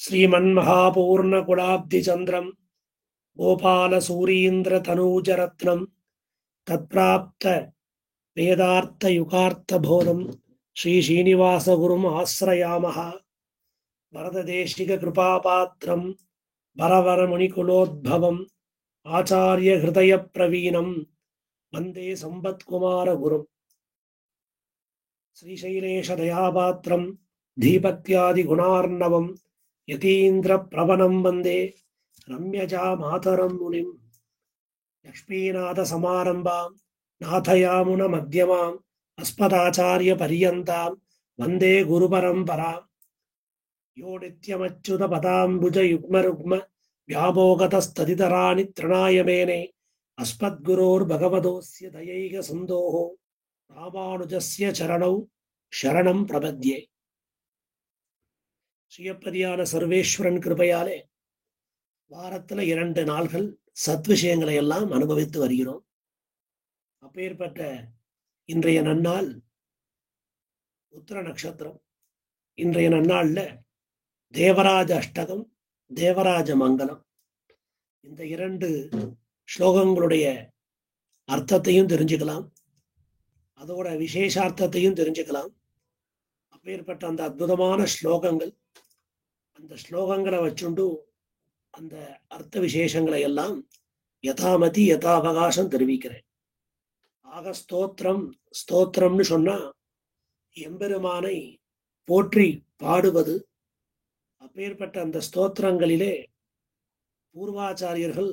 श्रीमन्महापूर्णकुलाब्धिचन्द्रं गोपालसूरीन्द्रतनूजरत्नं तत्प्राप्त वेदार्थयुगार्थबोधं श्रीश्रीनिवासगुरुम् आश्रयामः। वरददेशिककृपापात्रं वरवरमुनिकुलोद्भवम् आचार्यहृदयप्रवीणं वन्दे सम्पत्कुमारगुरुम्। श्रीशैलेशदयापात्रं धीपत्यादिगुणार्णवं यतीन्द्रप्रवणं वन्दे रम्यजामातरं मुनिम्। लक्ष्मीनाथसमारम्भां नाथयामुनमध्यमाम् अस्मदाचार्यपर्यन्तां वन्दे गुरुपरम्पराम्। यो नित्यमच्युतपदाम्बुजयुग्मरुग्म व्यामोगतस्तदितराणि तृणाय मेने अस्मद्गुरोर्भगवतोऽस्य दयैकसिन्धोः ராமானுஜஸ்ய சரணௌ சரணம் பிரபத்யே. சுயப்பிரதியான சர்வேஸ்வரன் கிருபையாலே வாரத்துல 2 நாள்கள் சத்விஷயங்களை எல்லாம் அனுபவித்து வருகிறோம். அப்பேற்பட்ட இன்றைய நன்னாள் உத்திர நட்சத்திரம். இன்றைய நன்னாள்ல தேவராஜ அஷ்டகம், தேவராஜ மங்கலம், இந்த 2 ஸ்லோகங்களுடைய அர்த்தத்தையும் தெரிஞ்சுக்கலாம், அதோட விசேஷார்த்தத்தையும் தெரிஞ்சுக்கலாம். அப்பேற்பட்ட அந்த அற்புதமான ஸ்லோகங்கள், அந்த ஸ்லோகங்களை வச்சுண்டு அந்த அர்த்த விசேஷங்களை எல்லாம் யதாமதி யதாவகாசம் தெரிவிக்கிறேன். ஆக ஸ்தோத்திரம்னு சொன்னா எம்பெருமானை போற்றி பாடுவது. அப்பேற்பட்ட அந்த ஸ்தோத்திரங்களிலே பூர்வாச்சாரியர்கள்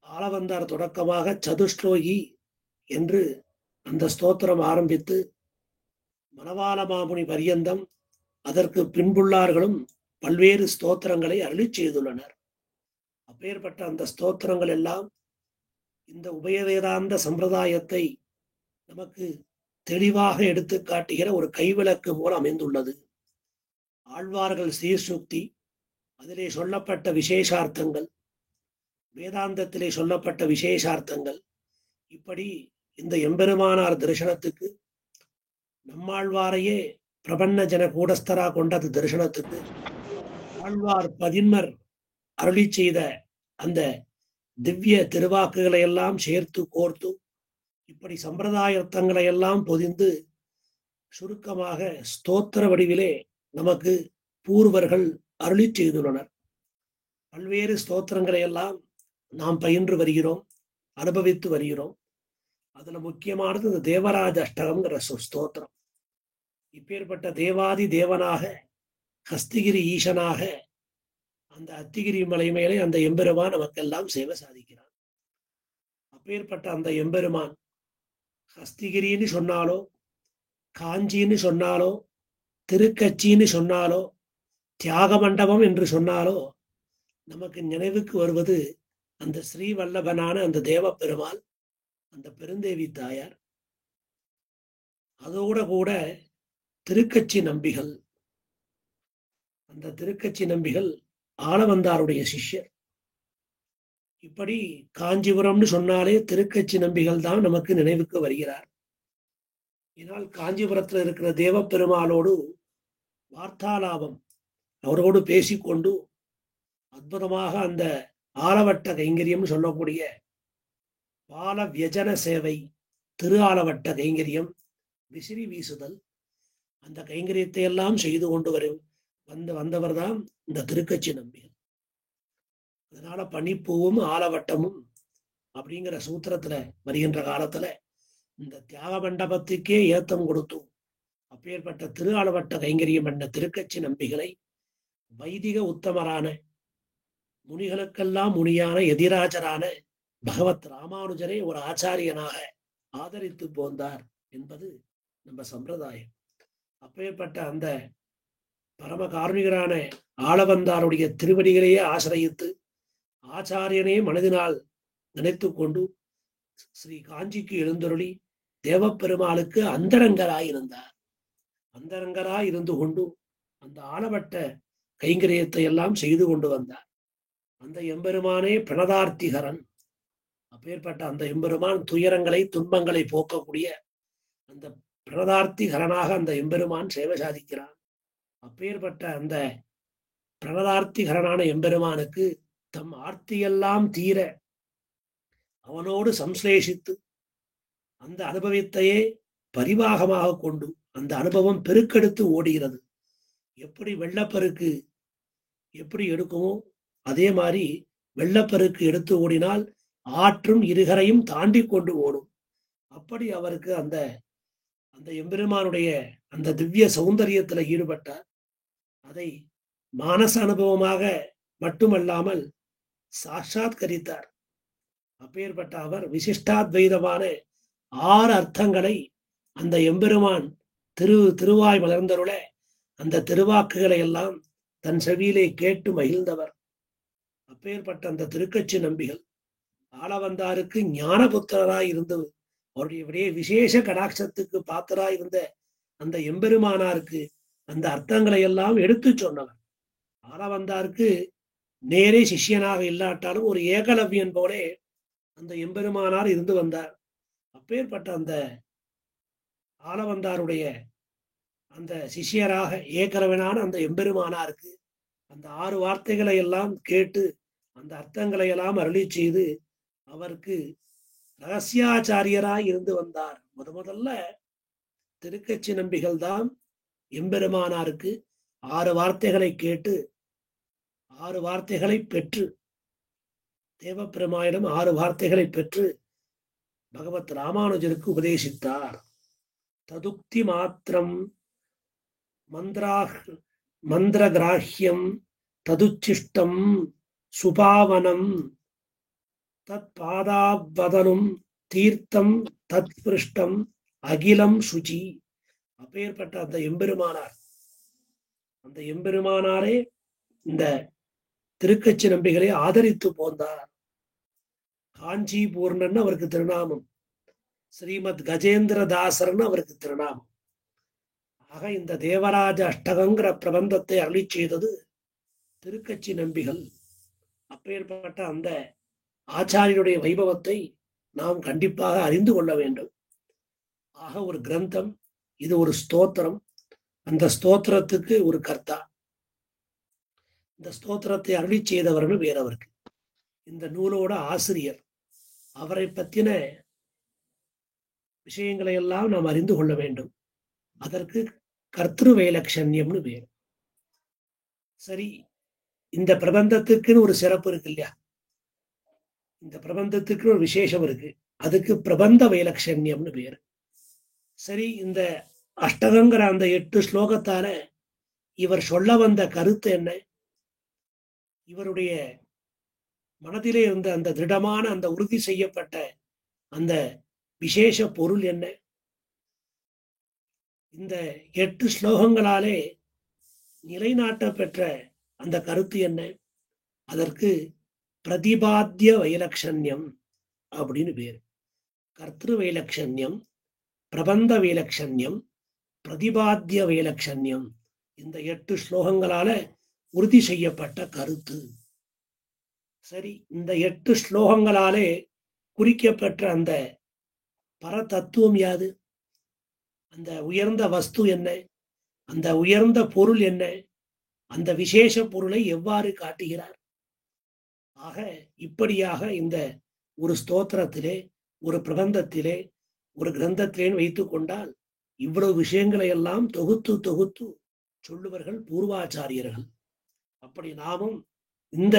ஆளவந்தார் தொடக்கமாக சதுஸ்லோகி என்று அந்த ஸ்தோத்திரம் ஆரம்பித்து மணவாள மாமுனி பரியந்தம் அதற்கு பின்புள்ளார்களும் பல்வேறு ஸ்தோத்திரங்களை அருளி செய்துள்ளனர். அப்பேற்பட்ட அந்த ஸ்தோத்திரங்கள் எல்லாம் இந்த உபயவேதாந்த சம்பிரதாயத்தை நமக்கு தெளிவாக எடுத்து காட்டுகிற ஒரு கைவிளக்கு போல் அமைந்துள்ளது. ஆழ்வார்கள் சீர்சுக்தி, அதிலே சொல்லப்பட்ட விசேஷார்த்தங்கள், வேதாந்தத்திலே சொல்லப்பட்ட விசேஷார்த்தங்கள், இப்படி இந்த எம்பெருமானார் தரிசனத்துக்கு, நம்மாழ்வாரையே பிரபன்ன ஜன கூடஸ்தரா கொண்ட அந்த தரிசனத்துக்கு ஆழ்வார் பதின்மர் அருளி செய்த அந்த திவ்ய திருவாக்குகளை எல்லாம் சேர்த்து கோர்த்து இப்படி சம்பிரதாயத்தங்களை எல்லாம் பொதிந்து சுருக்கமாக ஸ்தோத்திர வடிவிலே நமக்கு பூர்வர்கள் அருளி செய்துள்ளனர். பல்வேறு ஸ்தோத்திரங்களை எல்லாம் நாம் பயின்று வருகிறோம், அனுபவித்து வருகிறோம். அதுல முக்கியமானது இந்த தேவராஜ அஷ்டகம்ங்கிற ஸ்தோத்திரம். இப்பேற்பட்ட தேவாதி தேவனாக, ஹஸ்திகிரி ஈசனாக, அந்த அத்திகிரி மலை மேலே அந்த எம்பெருமான் நமக்கெல்லாம் சேவை சாதிக்கிறான். அப்பேற்பட்ட அந்த எம்பெருமான் ஹஸ்திகிரின்னு சொன்னாலோ, காஞ்சின்னு சொன்னாலோ, திருக்கட்சின்னு சொன்னாலோ, தியாக மண்டபம் என்று சொன்னாலோ நமக்கு நினைவுக்கு வருவது அந்த ஸ்ரீவல்லபனான அந்த தேவ பெருமாள், அந்த பெருந்தேவி தாயார். அதோட கூட திருக்கட்சி நம்பிகள். அந்த திருக்கட்சி நம்பிகள் ஆளவந்தாருடைய சிஷ்யர். இப்படி காஞ்சிபுரம்னு சொன்னாலே திருக்கட்சி நம்பிகள் தான் நமக்கு நினைவுக்கு வருகிறார். இதனால் காஞ்சிபுரத்தில் இருக்கிற தேவ பெருமாளோடு வார்த்தாலாபம், அவரோடு பேசிக்கொண்டு அற்புதமாக அந்த ஆலவட்ட கைங்கரியம் சொல்லக்கூடிய பால வியஜன சேவை, திரு ஆலவட்ட கைங்கரியம், விசிறி வீசுதல், அந்த கைங்கரியத்தை எல்லாம் செய்து கொண்டு வந்தவர் தான் இந்த திருக்கட்சி நம்பிகள். அதனால பனிப்பூவும் ஆலவட்டமும் அப்படிங்கிற சூத்திரத்துல வருகின்ற காலத்துல இந்த தியாக மண்டபத்துக்கே ஏத்தம் கொடுத்து அப்பேற்பட்ட திரு ஆலவட்ட கைங்கரியம் பண்ண திருக்கட்சி நம்பிகளை வைதிக உத்தமரான, முனிகளுக்கெல்லாம் முனியான, எதிராஜரான பகவத் ராமானுஜரே ஒரு ஆச்சாரியனாக ஆதரித்து போந்தார் என்பது நம்ம சம்பிரதாயம். அப்பேற்பட்ட அந்த பரம காருணிகரான ஆளவந்தாருடைய திருவடிகளையே ஆசிரயித்து ஆச்சாரியனே மனதினால் நினைத்து கொண்டு ஸ்ரீ காஞ்சிக்கு எழுந்தருளி தேவப்பெருமாளுக்கு அந்தரங்கராயிருந்தார். அந்தரங்கராய் இருந்து கொண்டு அந்த ஆலவட்ட கைங்கரியத்தை எல்லாம் செய்து கொண்டு வந்தார். அந்த எம்பெருமானே பிரணதார்த்திகரன். அப்பேற்பட்ட அந்த எம்பெருமான் துயரங்களை, துன்பங்களை போக்கக்கூடிய அந்த பிரணதார்த்திகரனாக அந்த எம்பெருமான் சேவை சாதிக்கிறான். அப்பேற்பட்ட அந்த பிரணதார்த்திகரனான எம்பெருமானுக்கு தம் ஆர்த்தியெல்லாம் தீர அவனோடு சம்ஸ்லேஷித்து அந்த அனுபவத்தையே பரிவாகமாக கொண்டு அந்த அனுபவம் பெருக்கெடுத்து ஓடுகிறது. எப்படி வெள்ளப்பெருக்கு எப்படி எடுக்குமோ அதே மாதிரி வெள்ளப்பெருக்கு எடுத்து ஓடினால் ஆற்றும் இருகரையும் தாண்டி கொண்டு ஓடும். அப்படி அவருக்கு அந்த அந்த எம்பெருமானுடைய அந்த திவ்ய சௌந்தரியத்தில் ஈடுபட்டார். அதை மானச அனுபவமாக மட்டுமல்லாமல் சாட்சாத்கரித்தார். அப்பேற்பட்ட அவர் விசிஷ்டாத்வைதமான 6 அர்த்தங்களை அந்த எம்பெருமான் திருவாய் மலர்ந்தருள அந்த திருவாக்குகளை எல்லாம் தன் செவியிலே கேட்டு மகிழ்ந்தவர். அப்பேற்பட்ட அந்த திருக்கச்சி நம்பிகள் ஆளவந்தாருக்கு ஞானபுத்திரராய் இருந்து அவருடைய விசேஷ கடாட்சத்துக்கு பாத்திராய் இருந்த அந்த எம்பெருமானாருக்கு அந்த அர்த்தங்களை எல்லாம் எடுத்து சொன்னவர். ஆளவந்தாருக்கு நேரே சிஷ்யனாக இல்லாட்டாலும் ஒரு ஏகலவ்யன் போலே அந்த எம்பெருமானார் இருந்து வந்தார். அப்பேற்பட்ட அந்த ஆளவந்தாருடைய அந்த சிஷ்யராக ஏகலவனான அந்த எம்பெருமானாருக்கு அந்த 6 வார்த்தைகளை எல்லாம் கேட்டு அந்த அர்த்தங்களை எல்லாம் அருளி செய்து அவருக்கு ரகசியாச்சாரியராய் இருந்து வந்தார். முதல்ல திருக்கச்சி நம்பிகள் தான் எம்பெருமானாருக்கு 6 வார்த்தைகளை கேட்டு 6 வார்த்தைகளை பெற்று தேவப்பெருமானிடம் 6 வார்த்தைகளை பெற்று பகவத் ராமானுஜருக்கு உபதேசித்தார். ததுக்தி மாத்திரம் மந்திரகிராஹ்யம் ததுச்சிஷ்டம் சுபாவனம் தத் பாதாவதனும் தீர்த்தம் தத் பிருஷ்டம் அகிலம் சுச்சி. அப்பேற்பட்ட அந்த எம்பெருமானாரே இந்த திருக்கச்சி நம்பிகளை ஆதரித்து போந்தார். காஞ்சி பூர்ணன் அவருக்கு திருநாமம், ஸ்ரீமத் கஜேந்திரதாசர்னு அவருக்கு திருநாமம். ஆக இந்த தேவராஜ அஷ்டகங்கிற பிரபந்தத்தை அருளி செய்தது திருக்கச்சி நம்பிகள். அப்பேற்பட்ட அந்த ஆச்சாரியனுடைய வைபவத்தை நாம் கண்டிப்பாக அறிந்து கொள்ள வேண்டும். ஆக ஒரு கிரந்தம், இது ஒரு ஸ்தோத்திரம், அந்த ஸ்தோத்திரத்துக்கு ஒரு கர்த்தா, இந்த ஸ்தோத்திரத்தை அருளி செய்தவர்னு வேறவருக்கு, இந்த நூலோட ஆசிரியர், அவரை பற்றின விஷயங்களை எல்லாம் நாம் அறிந்து கொள்ள வேண்டும். அதற்கு கர்த்திருவைலட்சண்யம்னு பேர். சரி, இந்த பிரபந்தத்துக்குன்னு ஒரு சிறப்பு இருக்கு இல்லையா, இந்த பிரபந்தத்துக்கு ஒரு விசேஷம் இருக்கு, அதுக்கு பிரபந்த வைலட்சண்யம்னு பேர். சரி, இந்த அஷ்டகங்கிற அந்த 8 ஸ்லோகத்தால இவர் சொல்ல வந்த கருத்து என்ன, இவருடைய மனதிலே இருந்த அந்த திருடமான அந்த உறுதி செய்யப்பட்ட அந்த விசேஷ பொருள் என்ன, இந்த 8 ஸ்லோகங்களாலே நிலைநாட்டப்பெற்ற அந்த கருத்து என்ன, அதற்கு பிரதிபாத்திய வைலட்சண்யம் அப்படின்னு பேர். கர்த்திரு வைலட்சண்யம், பிரபந்த வைலட்சண்யம், பிரதிபாத்திய வைலட்சண்யம், இந்த 8 ஸ்லோகங்களால உறுதி செய்யப்பட்ட கருத்து. சரி, இந்த 8 ஸ்லோகங்களாலே குறிக்கப்பட்ட அந்த பரதத்துவம் யாது, அந்த உயர்ந்த வஸ்து என்ன, அந்த உயர்ந்த பொருள் என்ன, அந்த விசேஷ பொருளை எவ்வாறு காட்டுகிறார். ஆக இப்படியாக இந்த ஒரு ஸ்தோத்திரத்திலே, ஒரு பிரபந்தத்திலே, ஒரு கிரந்தத்திலே வைத்துக் கொண்டால் இவ்வளவு விஷயங்களை எல்லாம் தொகுத்து தொகுத்து சொல்லுவர்கள் பூர்வாச்சாரியர்கள். அப்படி நாமும் இந்த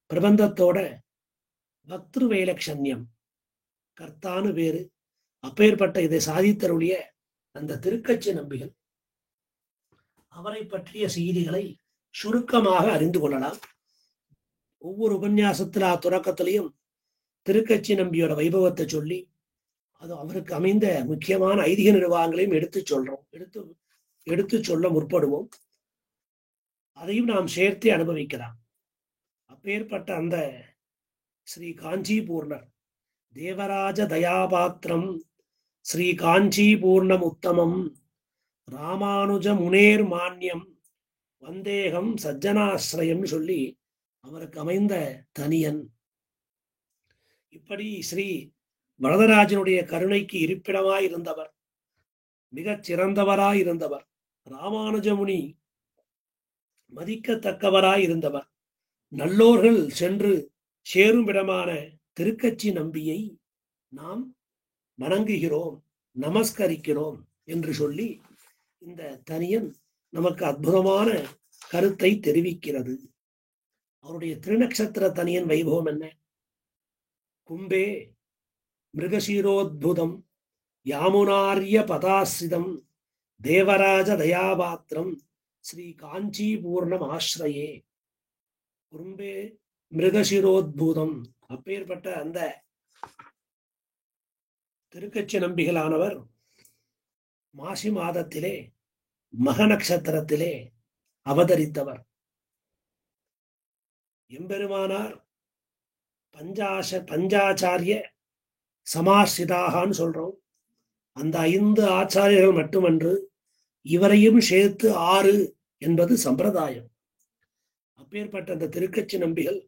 பிரபந்தத்தோட பக்திரு வைலட்சண்யம், கர்த்தானு வேறு, அப்பேற்பட்ட இதை சாதித்தருடைய அந்த திருக்கச்சி நம்பிகள், அவரை பற்றிய செய்திகளை சுருக்கமாக அறிந்து கொள்ளலாம். ஒவ்வொரு உபன்யாசத்துல தொடக்கத்திலையும் திருக்கச்சி நம்பியோட வைபவத்தை சொல்லி அது அவருக்கு அமைந்த முக்கியமான ஐதீக நிர்வாகங்களையும் எடுத்து சொல்ல முற்படுவோம். அதையும் நாம் சேர்த்து அனுபவிக்கலாம். அப்பேற்பட்ட அந்த ஸ்ரீ காஞ்சி பூர்ணர் தேவராஜ தயாபாத்திரம் ஸ்ரீ காஞ்சி பூர்ணம் உத்தமம் ராமானுஜ முனேர் மான்யம் வந்தேகம் சஜ்ஜனாசிரயம் சொல்லி அவருக்கு அமைந்த தனியன். இப்படி ஸ்ரீ வரதராஜனுடைய கருணைக்கு இருப்பிடமாய் இருந்தவர், மிகச் சிறந்தவராய் இருந்தவர் ராமானுஜமுனி மதிக்கத்தக்கவராய் இருந்தவர். நல்லோர்கள் சென்று சேரும் இடமான திருக்கச்சி நம்பியை நாம் வணங்குகிறோம், நமஸ்கரிக்கிறோம் என்று சொல்லி இந்த தனியன் நமக்கு அற்புதமான கருத்தை தெரிவிக்கிறது. அவருடைய திருநக்ஷத்திர தனியன் வைபவம் என்ன? கும்பே மிருகசீரோத்புதம் யாமுனாரிய பதாசிரிதம் தேவராஜ தயாபாத்திரம் ஸ்ரீ காஞ்சிபூர்ணம் ஆசிரயே. கும்பே மிருகசீரோத்பூதம். அப்பேற்பட்ட அந்த திருக்கச்சி நம்பிகளானவர் மாசி மாதத்திலே மக நட்சத்திரத்திலே அவதரித்தவர். எம்பெருமானார் பஞ்சாச்சாரிய சமாசிரிதாகான்னு சொல்றோம். அந்த 5 ஆச்சாரியர்கள் மட்டுமன்று, இவரையும் சேர்த்து 6 என்பது சம்பிரதாயம். அப்பேற்பட்ட அந்த திருக்கச்சி நம்பிகள்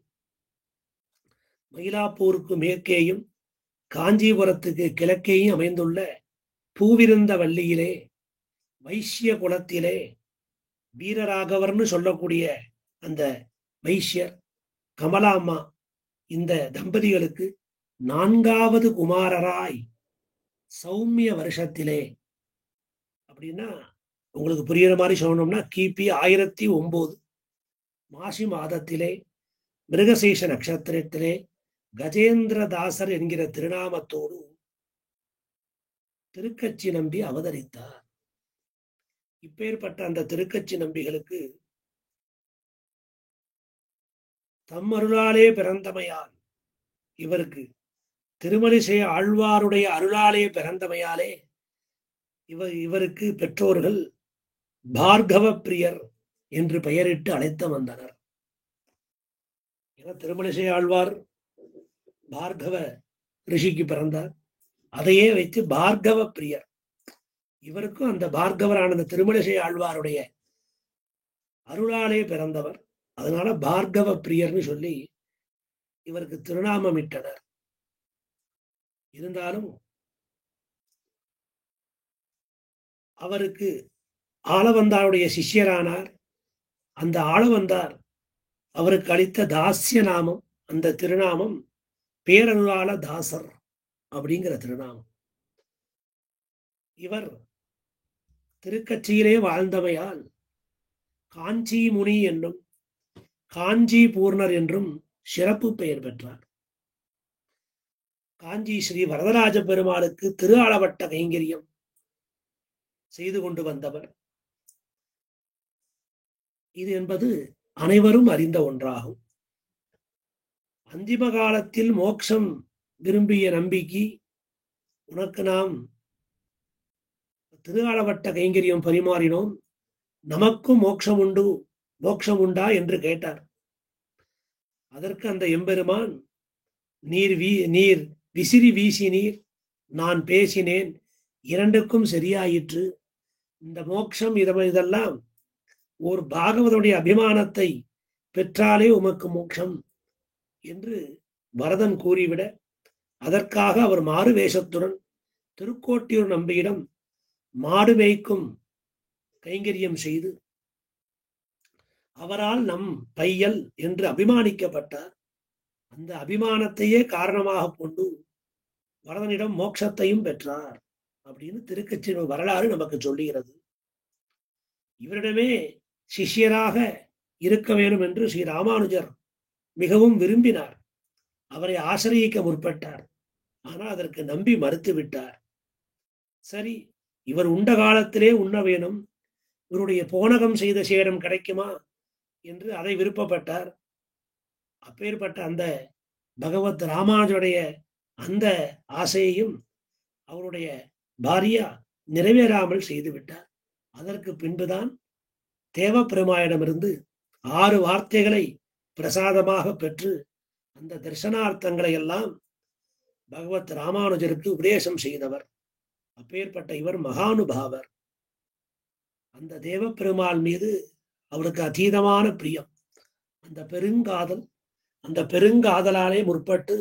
மயிலாப்பூருக்கு மேற்கேயும் காஞ்சிபுரத்துக்கு கிழக்கேயும் அமைந்துள்ள பூவிருந்த வள்ளியிலே வைசிய குலத்திலே வீரராகவர்னு சொல்லக்கூடிய அந்த வைசியர் கமலாம்மா இந்த தம்பதிகளுக்கு 4வது குமாரராய் சௌமிய வருஷத்திலே, அப்படின்னா உங்களுக்கு புரியுற மாதிரி சொல்லணும்னா கிபி 1009 மாசி மாதத்திலே மிருகசீஷ நட்சத்திரத்திலே கஜேந்திரதாசர் என்கிற திருநாமத்தோடு திருக்கச்சி நம்பி அவதரித்தார். இப்பேற்பட்ட அந்த திருக்கச்சி நம்பிகளுக்கு தம் அருளாலே பிறந்தமையால், இவருக்கு திருமலிசை ஆழ்வாருடைய அருளாலே பிறந்தமையாலே இவருக்கு பெற்றோர்கள் பார்கவ பிரியர் என்று பெயரிட்டு அழைத்து வந்தனர். ஏன்னா திருமலிசை ஆழ்வார் பார்கவ ரிஷிக்கு பிறந்தார். அதையே வைத்து பார்கவ பிரியர். இவருக்கும் அந்த பார்கவரான அந்த திருமலிசை ஆழ்வாருடைய அருளாலே பிறந்தவர். அதனால பார்கவ பிரியர்னு சொல்லி இவருக்கு திருநாமம் இட்டனர். இருந்தாலும் அவருக்கு ஆளவந்தாருடைய சிஷ்யரானார். அந்த ஆளவந்தார் அவருக்கு அளித்த தாசிய நாமம், அந்த திருநாமம் பேரருளாள தாசர் அப்படிங்கிற திருநாமம். இவர் திருக்கச்சியிலே வாழ்ந்தமையால் காஞ்சி முனி என்னும் காஞ்சி பூர்ணர் என்றும் சிறப்பு பெயர் பெற்றார். காஞ்சி ஸ்ரீ வரதராஜ பெருமாளுக்கு திரு அளவட்ட கைங்கரியம் செய்து கொண்டு வந்தவர். இது என்பது அனைவரும் அறிந்த ஒன்றாகும். அந்திம காலத்தில் மோட்சம் விரும்பிய நம்பிக்கை, உனக்கு நாம் திரு அளவட்ட கைங்கரியம் பரிமாறினோம், நமக்கும் மோட்சம் உண்டு, மோட்சம் உண்டா என்று கேட்டார். அதற்கு அந்த எம்பெருமான், நீர் விசிறி வீசினீர், நான் பேசினேன், இரண்டுக்கும் சரியாயிற்று. இந்த மோட்சம் இதெல்லாம் ஒரு பாகவதனுடைய அபிமானத்தை பெற்றாலே உமக்கு மோட்சம் என்று வரதன் கூறிவிட, அதற்காக அவர் மாறு வேஷத்துடன் திருக்கோட்டியூர் நம்பியிடம் மாடு மேய்க்கும் கைங்கரியம் செய்து அவரால் நம் பையல் என்று அபிமானிக்கப்பட்டார். அந்த அபிமானத்தையே காரணமாக கொண்டு வரதனிடம் மோட்சத்தையும் பெற்றார் அப்படின்னு திருக்கச்சி வரலாறு நமக்கு சொல்லுகிறது. இவரிடமே சிஷ்யராக இருக்க வேண்டும் என்று ஸ்ரீ ராமானுஜர் மிகவும் விரும்பினார். அவரை ஆசிரியிக்க முற்பட்டார். ஆனால் அதற்கு நம்பி மறுத்து விட்டார். சரி, இவர் உண்ட காலத்திலே உண்ண வேணும், இவருடைய போனகம் செய்த சேடம் கிடைக்குமா என்று அதை விருப்பப்பட்டார். அப்பேற்பட்ட அந்த பகவத் ராமானுஜருடைய அந்த ஆசையையும் அவருடைய பாரியா நிறைவேறாமல் செய்துவிட்டார். அதற்கு பின்புதான் தேவப்பெருமானிடமிருந்து 6 வார்த்தைகளை பிரசாதமாக பெற்று அந்த தரிசனார்த்தங்களை எல்லாம் பகவத் ராமானுஜருக்கு உபதேசம் செய்தவர். அப்பேற்பட்ட இவர் மகானுபாவர். அந்த தேவப்பெருமாள் மீது அவருக்கு அதீதமான பிரியம், அந்த பெருங்காதல். அந்த பெருங்காதலாலே முற்பட்டு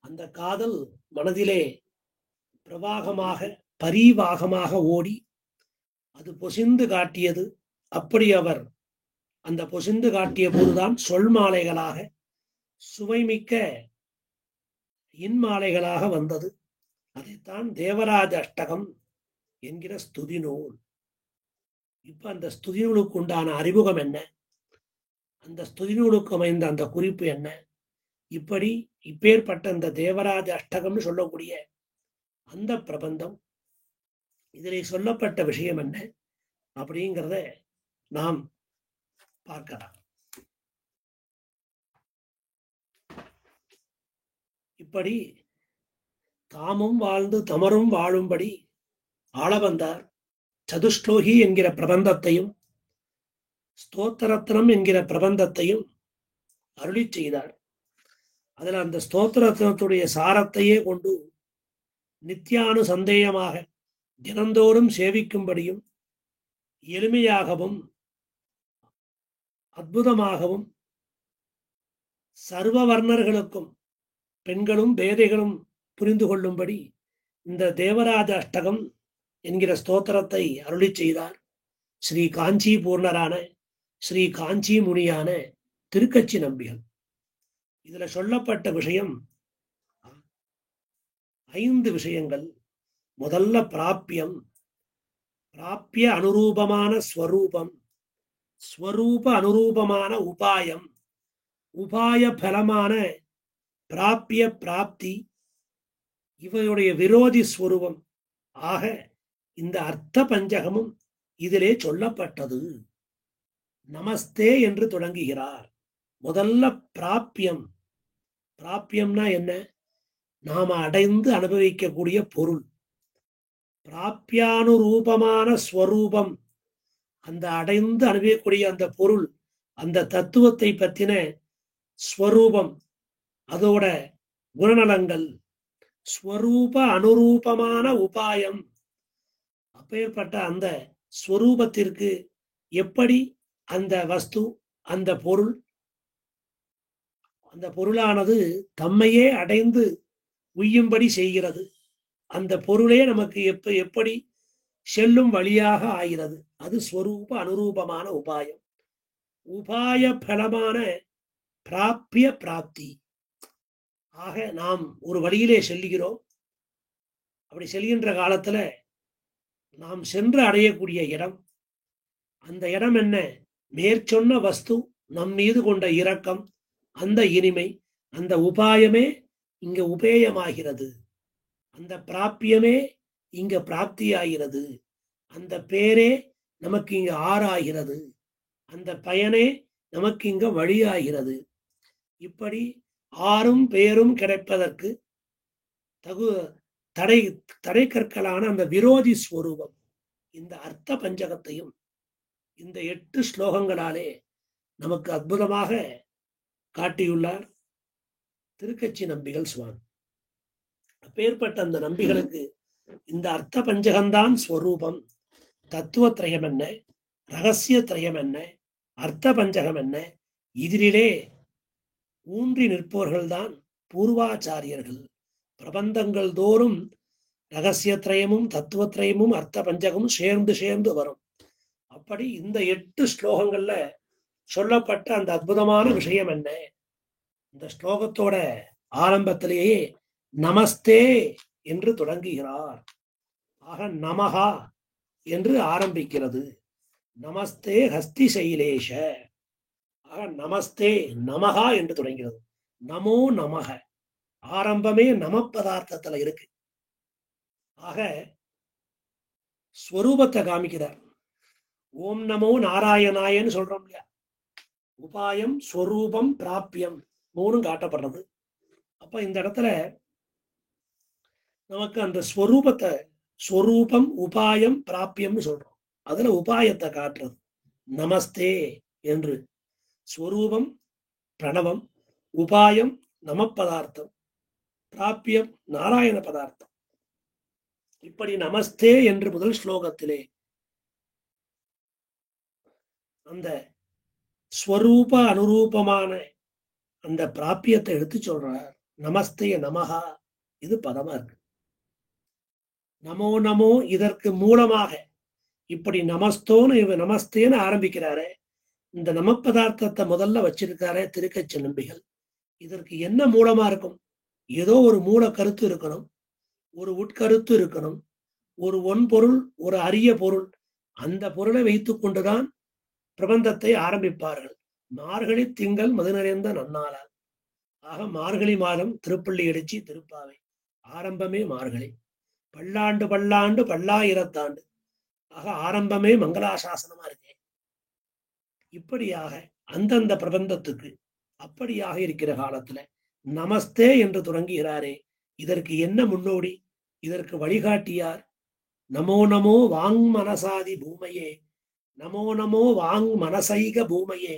அந்த காதல் மனதிலே பிரவாகமாக பரிவாகமாக ஓடி அது பொசிந்து காட்டியது. அப்படி அவர் அந்த பொசிந்து காட்டிய போதுதான் சொல் மாலைகளாக சுவைமிக்க இன்மாலைகளாக வந்தது. அதைத்தான் தேவராஜ அஷ்டகம் என்கிற ஸ்துதி நூல். இப்ப அந்த ஸ்துதி நூலுக்கு உண்டான அறிமுகம் என்ன, அந்த ஸ்துதி நூலுக்கு அமைந்த அந்த குறிப்பு என்ன, இப்படி இப்பேற்பட்ட அந்த தேவராஜ அஷ்டகம்னு சொல்லக்கூடிய அந்த பிரபந்தம், இதிலே சொல்லப்பட்ட விஷயம் என்ன அப்படிங்கிறத நாம் பார்க்கலாம். இப்படி தாமும் வாழ்ந்து தமரும் வாழும்படி ஆளவந்தார் சதுஸ்லோகி என்கிற பிரபந்தத்தையும் ஸ்தோத்திரத்னம் என்கிற பிரபந்தத்தையும் அருளி செய்தார். அதில் அந்த ஸ்தோத்திரத்னத்துடைய சாரத்தையே கொண்டு நித்தியானு சந்தேயமாக தினந்தோறும் சேவிக்கும்படியும் எளிமையாகவும் அற்புதமாகவும் சர்வ வர்ணர்களுக்கும் பெண்களும் பேதைகளும் புரிந்து கொள்ளும்படி இந்த தேவராஜ அஷ்டகம் என்கிற ஸ்தோத்திரத்தை அருளி செய்தார் ஸ்ரீ காஞ்சி பூர்ணரான ஸ்ரீ காஞ்சி முனியான திருக்கச்சி நம்பிகள். இதுல சொல்லப்பட்ட விஷயம் 5 விஷயங்கள். முதல்ல பிராப்பியம், பிராப்பிய அனுரூபமான ஸ்வரூபம், ஸ்வரூப அனுரூபமான உபாயம், உபாய பலமான பிராப்பிய பிராப்தி, இவையுடைய விரோதி ஸ்வரூபம் ஆக இந்த அர்த்த பஞ்சகமும் இதிலே சொல்லப்பட்டது. நமஸ்தே என்று தொடங்குகிறார். முதல்ல பிராப்பியம். பிராப்பியம்னா என்ன? நாம அடைந்து அனுபவிக்கக்கூடிய பொருள். பிராப்பியானுரூபமான ஸ்வரூபம், அந்த அடைந்து அனுபவிக்கக்கூடிய அந்த பொருள், அந்த தத்துவத்தை பற்றின ஸ்வரூபம், அதோட குணநலங்கள், ஸ்வரூப அனுரூபமான உபாயம். அப்பேற்பட்ட அந்த ஸ்வரூபத்திற்கு எப்படி அந்த வஸ்து, அந்த பொருள், அந்த பொருளானது தம்மையே அடைந்து உய்யும்படி செய்கிறது. அந்த பொருளே நமக்கு எப்படி செல்லும் வழியாக ஆகிறது. அது ஸ்வரூப அனுரூபமான உபாயம். உபாய பலமான பிராப்பிய பிராப்தி. ஆக நாம் ஒரு வழியிலே செல்கிறோம். அப்படி செல்கின்ற காலத்துல நாம் சென்று அடையக்கூடிய இடம், அந்த இடம் என்ன? மேற்சொன்ன வஸ்து நம் மீது கொண்ட இரக்கம், அந்த இனிமை, அந்த உபாயமே இங்க உபேயமாகிறது. அந்த பிராப்பியமே இங்க பிராப்தியாகிறது. அந்த பேரே நமக்கு இங்க ஆறாகிறது. அந்த பயனே நமக்கு இங்க வழியாகிறது. இப்படி ஆறும் பேரும் கிடைப்பதற்கு தடை கற்களான அந்த விரோதி ஸ்வரூபம், இந்த அர்த்த பஞ்சகத்தையும் இந்த 8 ஸ்லோகங்களாலே நமக்கு அற்புதமாக காட்டியுள்ளார் திருக்கச்சி நம்பிகள் சுவாமி. அப்பேற்பட்ட அந்த நம்பிகளுக்கு இந்த அர்த்த பஞ்சகம்தான் ஸ்வரூபம். தத்துவத்திரயம் என்ன, ரகசிய திரயம் என்ன, அர்த்த பஞ்சகம் என்ன, இதிலே ஊன்றி நிற்பவர்கள்தான் பூர்வாச்சாரியர்கள். பிரபந்தங்கள் தோறும் ரகசியத்திரயமும் தத்துவத்திரயமும் அர்த்த பஞ்சகமும் சேர்ந்து வரும். அப்படி இந்த 8 ஸ்லோகங்கள்ல சொல்லப்பட்ட அந்த அற்புதமான விஷயம் என்ன? இந்த ஸ்லோகத்தோட ஆரம்பத்திலேயே நமஸ்தே என்று தொடங்குகிறார். ஆக நமஹா என்று ஆரம்பிக்கிறது. நமஸ்தே ஹஸ்தி சைலேஷ. ஆக நமஸ்தே நமஹா என்று தொடங்கிறது. நமோ நமக. ஆரம்பமே நம பதார்த்தத்துல இருக்கு. ஆக ஸ்வரூபத்தை காமிக்கிறார். ஓம் நமோ நாராயணாயன்னு சொல்றோம் இல்லையா? உபாயம், ஸ்வரூபம், பிராப்பியம் 3 காட்டப்படுறது. அப்ப இந்த இடத்துல நமக்கு அந்த ஸ்வரூபத்தை, ஸ்வரூபம், உபாயம், பிராப்பியம்னு சொல்றோம். அதுல உபாயத்தை காட்டுறது நமஸ்தே என்று. ஸ்வரூபம் பிரணவம், உபாயம் நம பதார்த்தம், பிராப்பியம் நாராயண பதார்த்தம். இப்படி நமஸ்தே என்று முதல் ஸ்லோகத்திலே அந்த ஸ்வரூப அனுரூபமான அந்த பிராப்பியத்தை எடுத்து சொல்றார். நமஸ்தே நமஹா, இது பதமா இருக்கு. நமோ நமோ இதற்கு மூலமாக இப்படி நமஸ்தேன்னு ஆரம்பிக்கிறாரு. இந்த நமப்பதார்த்தத்தை முதல்ல வச்சிருக்காரே திருக்கச்சி நம்பிகள், இதற்கு என்ன மூலமா இருக்கும்? ஏதோ ஒரு மூல கருத்து இருக்கணும், ஒரு உட்கருத்து இருக்கணும், ஒரு ஒன்பொருள், ஒரு அரிய பொருள். அந்த பொருளை வைத்துக் கொண்டுதான் பிரபந்தத்தை ஆரம்பிப்பார்கள். மார்கழி திங்கள் மது நிறைந்த நன்னாளால். ஆக மார்கழி மாதம் திருப்பள்ளி எழுச்சி திருப்பாவை ஆரம்பமே மார்கழி. பல்லாண்டு பல்லாண்டு பல்லாயிரத்தாண்டு. ஆக ஆரம்பமே மங்களாசாசனமா இருக்கு. இப்படியாக அந்தந்த பிரபந்தத்துக்கு அப்படியாக இருக்கிற காலத்துல நமஸ்தே என்று தொடங்குகிறாரே, இதற்கு என்ன முன்னோடி, இதற்கு வழிகாட்டியார்? நமோ நமோ வாங் மனசாதி பூமையே, நமோ நமோ வாங் மனசைக பூமையே,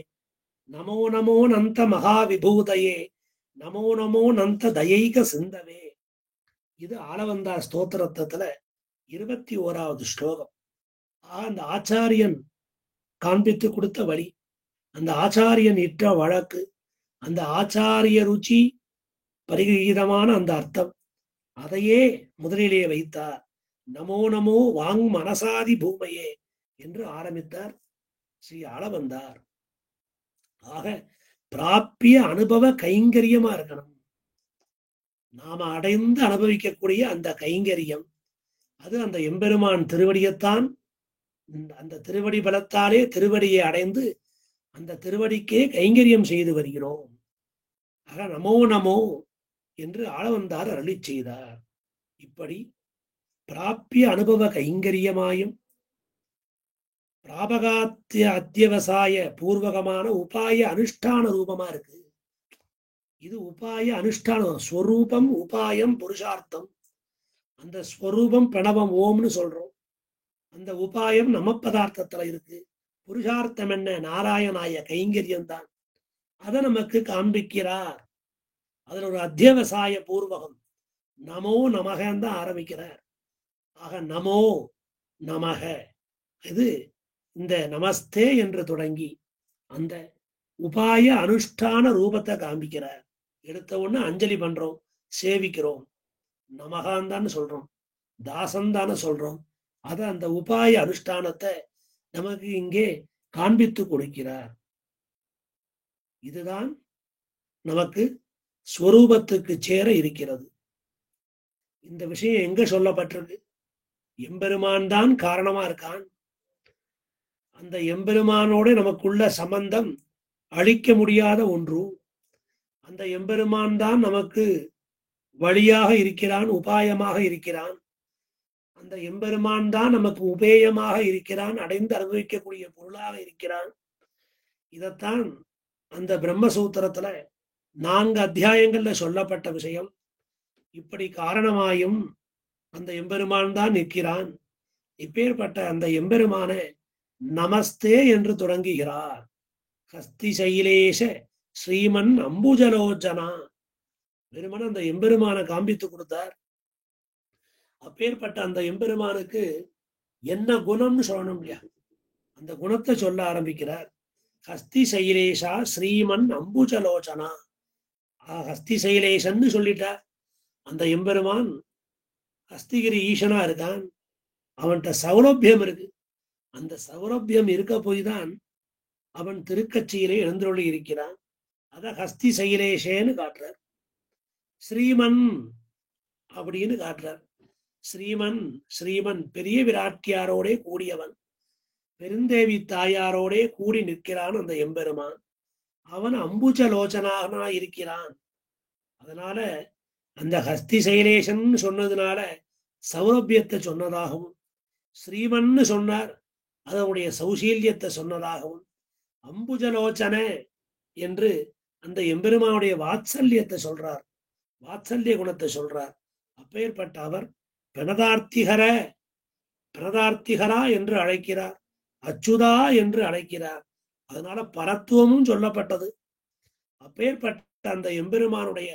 நமோ நமோ நந்த மகாவிபூதையே, நமோ நமோ நந்த தயைக சிந்தவே. இது ஆளவந்தார் ஸ்தோத்திரத்துல 21வது ஸ்லோகம். அந்த ஆச்சாரியன் காண்பித்து கொடுத்த வழி, அந்த ஆச்சாரியன் இட்ட வழக்கு, அந்த ஆச்சாரிய ருச்சி பரிகிதமான அந்த அர்த்தம், அதையே முதலிலே வைத்தார். நமோ நமோ வாங் மனசாதி பூமையே என்று ஆரம்பித்தார் ஸ்ரீ ஆளவந்தார். ஆக பிராப்பிய அனுபவ கைங்கரியமா இருக்கணும். நாம அடைந்து அனுபவிக்கக்கூடிய அந்த கைங்கரியம், அது அந்த எம்பெருமான் திருவடியைத்தான். அந்த திருவடி பலத்தாலே திருவடியை அடைந்து அந்த திருவடிக்கே கைங்கரியம் செய்து வருகிறோம். ஆக நமோ நமோ என்று ஆளவந்தார் அருளி செய்தார். இப்படி பிராப்பிய அனுபவ கைங்கரியமாயும் பிராபகாத்திய அத்தியவசாய பூர்வகமான உபாய அனுஷ்டான ரூபமா இருக்கு. இது உபாய அனுஷ்டானம், ஸ்வரூபம் உபாயம் புருஷார்த்தம். அந்த ஸ்வரூபம் பிரணவம் ஓம்னு சொல்றோம், அந்த உபாயம் நம பதார்த்தத்துல இருக்கு. புருஷார்த்தம் என்ன? நாராயணாய கைங்கரியம் தான். அதை நமக்கு காண்பிக்கிறார். அதுல ஒரு அத்தியவசாய பூர்வகம் நமோ நமகன்னு தான் ஆரம்பிக்கிறார். ஆக நமோ நமக, இது இந்த நமஸ்தே என்று தொடங்கி அந்த உபாய அனுஷ்டான ரூபத்தை காண்பிக்கிறார். எடுத்த உடனே அஞ்சலி பண்றோம், சேவிக்கிறோம், நமகான் தான் சொல்றோம், தாசன் தானே சொல்றோம். அத அந்த உபாய அனுஷ்டானத்தை நமக்கு இங்கே காண்பித்து கொடுக்கிறார். இதுதான் நமக்கு ஸ்வரூபத்துக்கு சேர இருக்கிறது. இந்த விஷயம் எங்க சொல்லப்பட்டிருக்கு? எம்பெருமான் தான் காரணமா இருக்கான். அந்த எம்பெருமானோட நமக்குள்ள சம்பந்தம் அழிக்க முடியாத ஒன்று. அந்த எம்பெருமான் தான் நமக்கு வழியாக இருக்கிறான், உபாயமாக இருக்கிறான். அந்த எம்பெருமான் தான் நமக்கு உபேயமாக இருக்கிறான், அடைந்து அனுபவிக்கக்கூடிய பொருளாக இருக்கிறான். இதத்தான் அந்த பிரம்மசூத்திரத்துல 4 அத்தியாயங்கள்ல சொல்லப்பட்ட விஷயம். இப்படி காரணமாயும் அந்த எம்பெருமான் தான் நிற்கிறான். இப்பேற்பட்ட அந்த எம்பெருமான நமஸ்தே என்று தொடங்குகிறார். ஹஸ்தி சைலேஷ ஸ்ரீமன் அம்புஜலோச்சனா. பெருமன் அந்த எம்பெருமான காண்பித்து கொடுத்தார். அப்பேற்பட்ட அந்த எம்பெருமானுக்கு என்ன குணம்னு சொல்லணும் இல்லையா? அந்த குணத்தை சொல்ல ஆரம்பிக்கிறார். ஹஸ்தி சைலேஷா ஸ்ரீமன் அம்புஜலோச்சனா. ஹஸ்தி சைலேஷன்னு சொல்லிட்டார். அந்த எம்பெருமான் ஹஸ்திகிரி ஈசனா இருக்கான். அவன்கிட்ட சௌலபியம் இருக்கு. அந்த சௌலபியம் இருக்க போய் தான் அவன் திருக்கட்சியிலே எழுந்தருளி இருக்கிறான். அத ஹஸ்தி சைலேஷேன்னு காட்டுறார். ஸ்ரீமன் அப்படின்னு காட்டுறார். ஸ்ரீமன், ஸ்ரீமன் பெரிய விராட்டியாரோடே கூடியவன், பெருந்தேவி தாயாரோடே கூடி நிற்கிறான் அந்த எம்பெருமான். அவன் அம்புஜலோச்சனாகனா இருக்கிறான். அதனால அந்த ஹஸ்தி சைலேஷன் சொன்னதுனால சௌலபியத்தை சொன்னதாகவும், ஸ்ரீமன்னு சொன்னார் அதனுடைய சௌசீல்யத்தை சொன்னதாகவும், அம்புஜலோச்சன என்று அந்த எம்பெருமானுடைய வாத்சல்யத்தை சொல்றார், வாத்சல்ய குணத்தை சொல்றார். அப்பேற்பட்ட அவர் பிரணதார்த்திகர, பிரணதார்த்திகரா என்று அழைக்கிறார், அச்சுதா என்று அழைக்கிறார். அதனால பரத்துவமும் சொல்லப்பட்டது. அப்பேற்பட்ட அந்த எம்பெருமானுடைய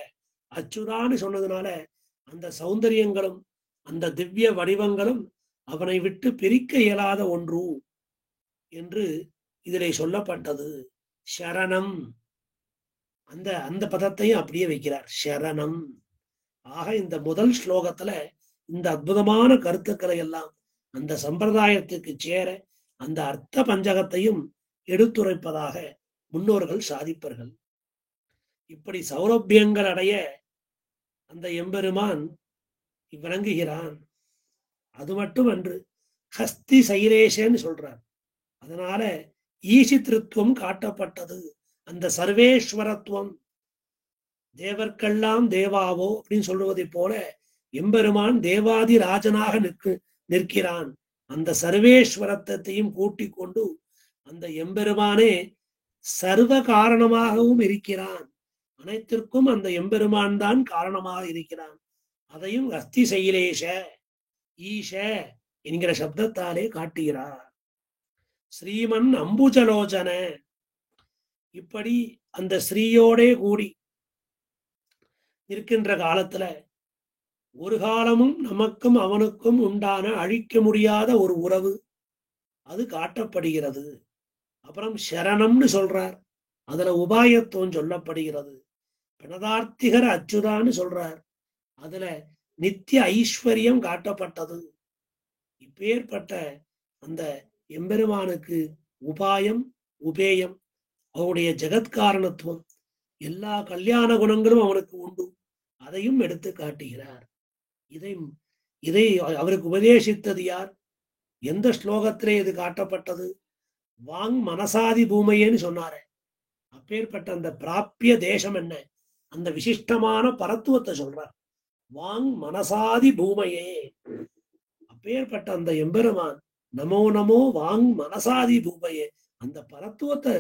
அச்சுதான்னு சொன்னதுனால அந்த சௌந்தரியங்களும் அந்த திவ்ய வடிவங்களும் அவனை விட்டு பிரிக்க இயலாத ஒன்று என்று இதிலே சொல்லப்பட்டது. சரணம், அந்த அந்த பதத்தையும் அப்படியே வைக்கிறார், சரணம். ஆக இந்த முதல் ஸ்லோகத்துல இந்த அற்புதமான கருத்துக்களை எல்லாம் அந்த சம்பிரதாயத்துக்கு சேர அந்த அர்த்த பஞ்சகத்தையும் எடுத்துரைப்பதாக முன்னோர்கள் சாதிப்பார்கள். இப்படி சௌரபியங்கள் அடைய அந்த எம்பெருமான் விளங்குகிறான். அது மட்டுமன்று, ஹஸ்தி சைரேஷன்னு சொல்றார். அதனால ஈசித்ருத்துவம் காட்டப்பட்டது. அந்த சர்வேஸ்வரத்துவம், தேவர்க்கெல்லாம் தேவாவோ அப்படின்னு சொல்லுவதை போல எம்பெருமான் தேவாதி ராஜனாக நிற்கிறான். அந்த சர்வேஸ்வரத்தையும் கூட்டிக் கொண்டு அந்த எம்பெருமானே சர்வ காரணமாகவும் இருக்கிறான். அனைத்திற்கும் அந்த எம்பெருமான் தான் காரணமாக இருக்கிறான். அதையும் அஸ்தி சைலேஷ ஈஷ என்கிற சப்தத்தாலே காட்டுகிறார். ஸ்ரீமன் அம்புஜலோச்சன, இப்படி அந்த ஸ்ரீயோடே கூடி இருக்கின்ற காலத்துல ஒரு காலமும் நமக்கும் அவனுக்கும் உண்டான அழிக்க முடியாத ஒரு உறவு அது காட்டப்படுகிறது. அப்புறம் சரணம்னு சொல்றார், அதுல உபாயத்துவம் சொல்லப்படுகிறது. பிரணதார்த்திகர அச்சுதான்னு சொல்றார், அதுல நித்திய ஐஸ்வர்யம் காட்டப்பட்டது. இப்பேற்பட்ட அந்த எம்பெருமானுக்கு உபாயம் உபேயம், அவருடைய ஜெகத்காரணத்துவம், எல்லா கல்யாண குணங்களும் அவனுக்கு உண்டு, அதையும் எடுத்து காட்டுகிறார். இதை அவருக்கு உபதேசித்தது யார்? எந்த ஸ்லோகத்திலே இது காட்டப்பட்டது? வாங் மனசாதி பூமையேன்னு சொன்னாரு. அப்பேற்பட்ட அந்த பிராப்பிய தேசம் என்ன, அந்த விசிஷ்டமான பரத்துவத்தை சொல்றார். வாங் மனசாதி பூமையே, அப்பேற்பட்ட அந்த எம்பெருமான் நமோ நமோ வாங் மனசாதி பூமையே, அந்த பரத்துவத்தை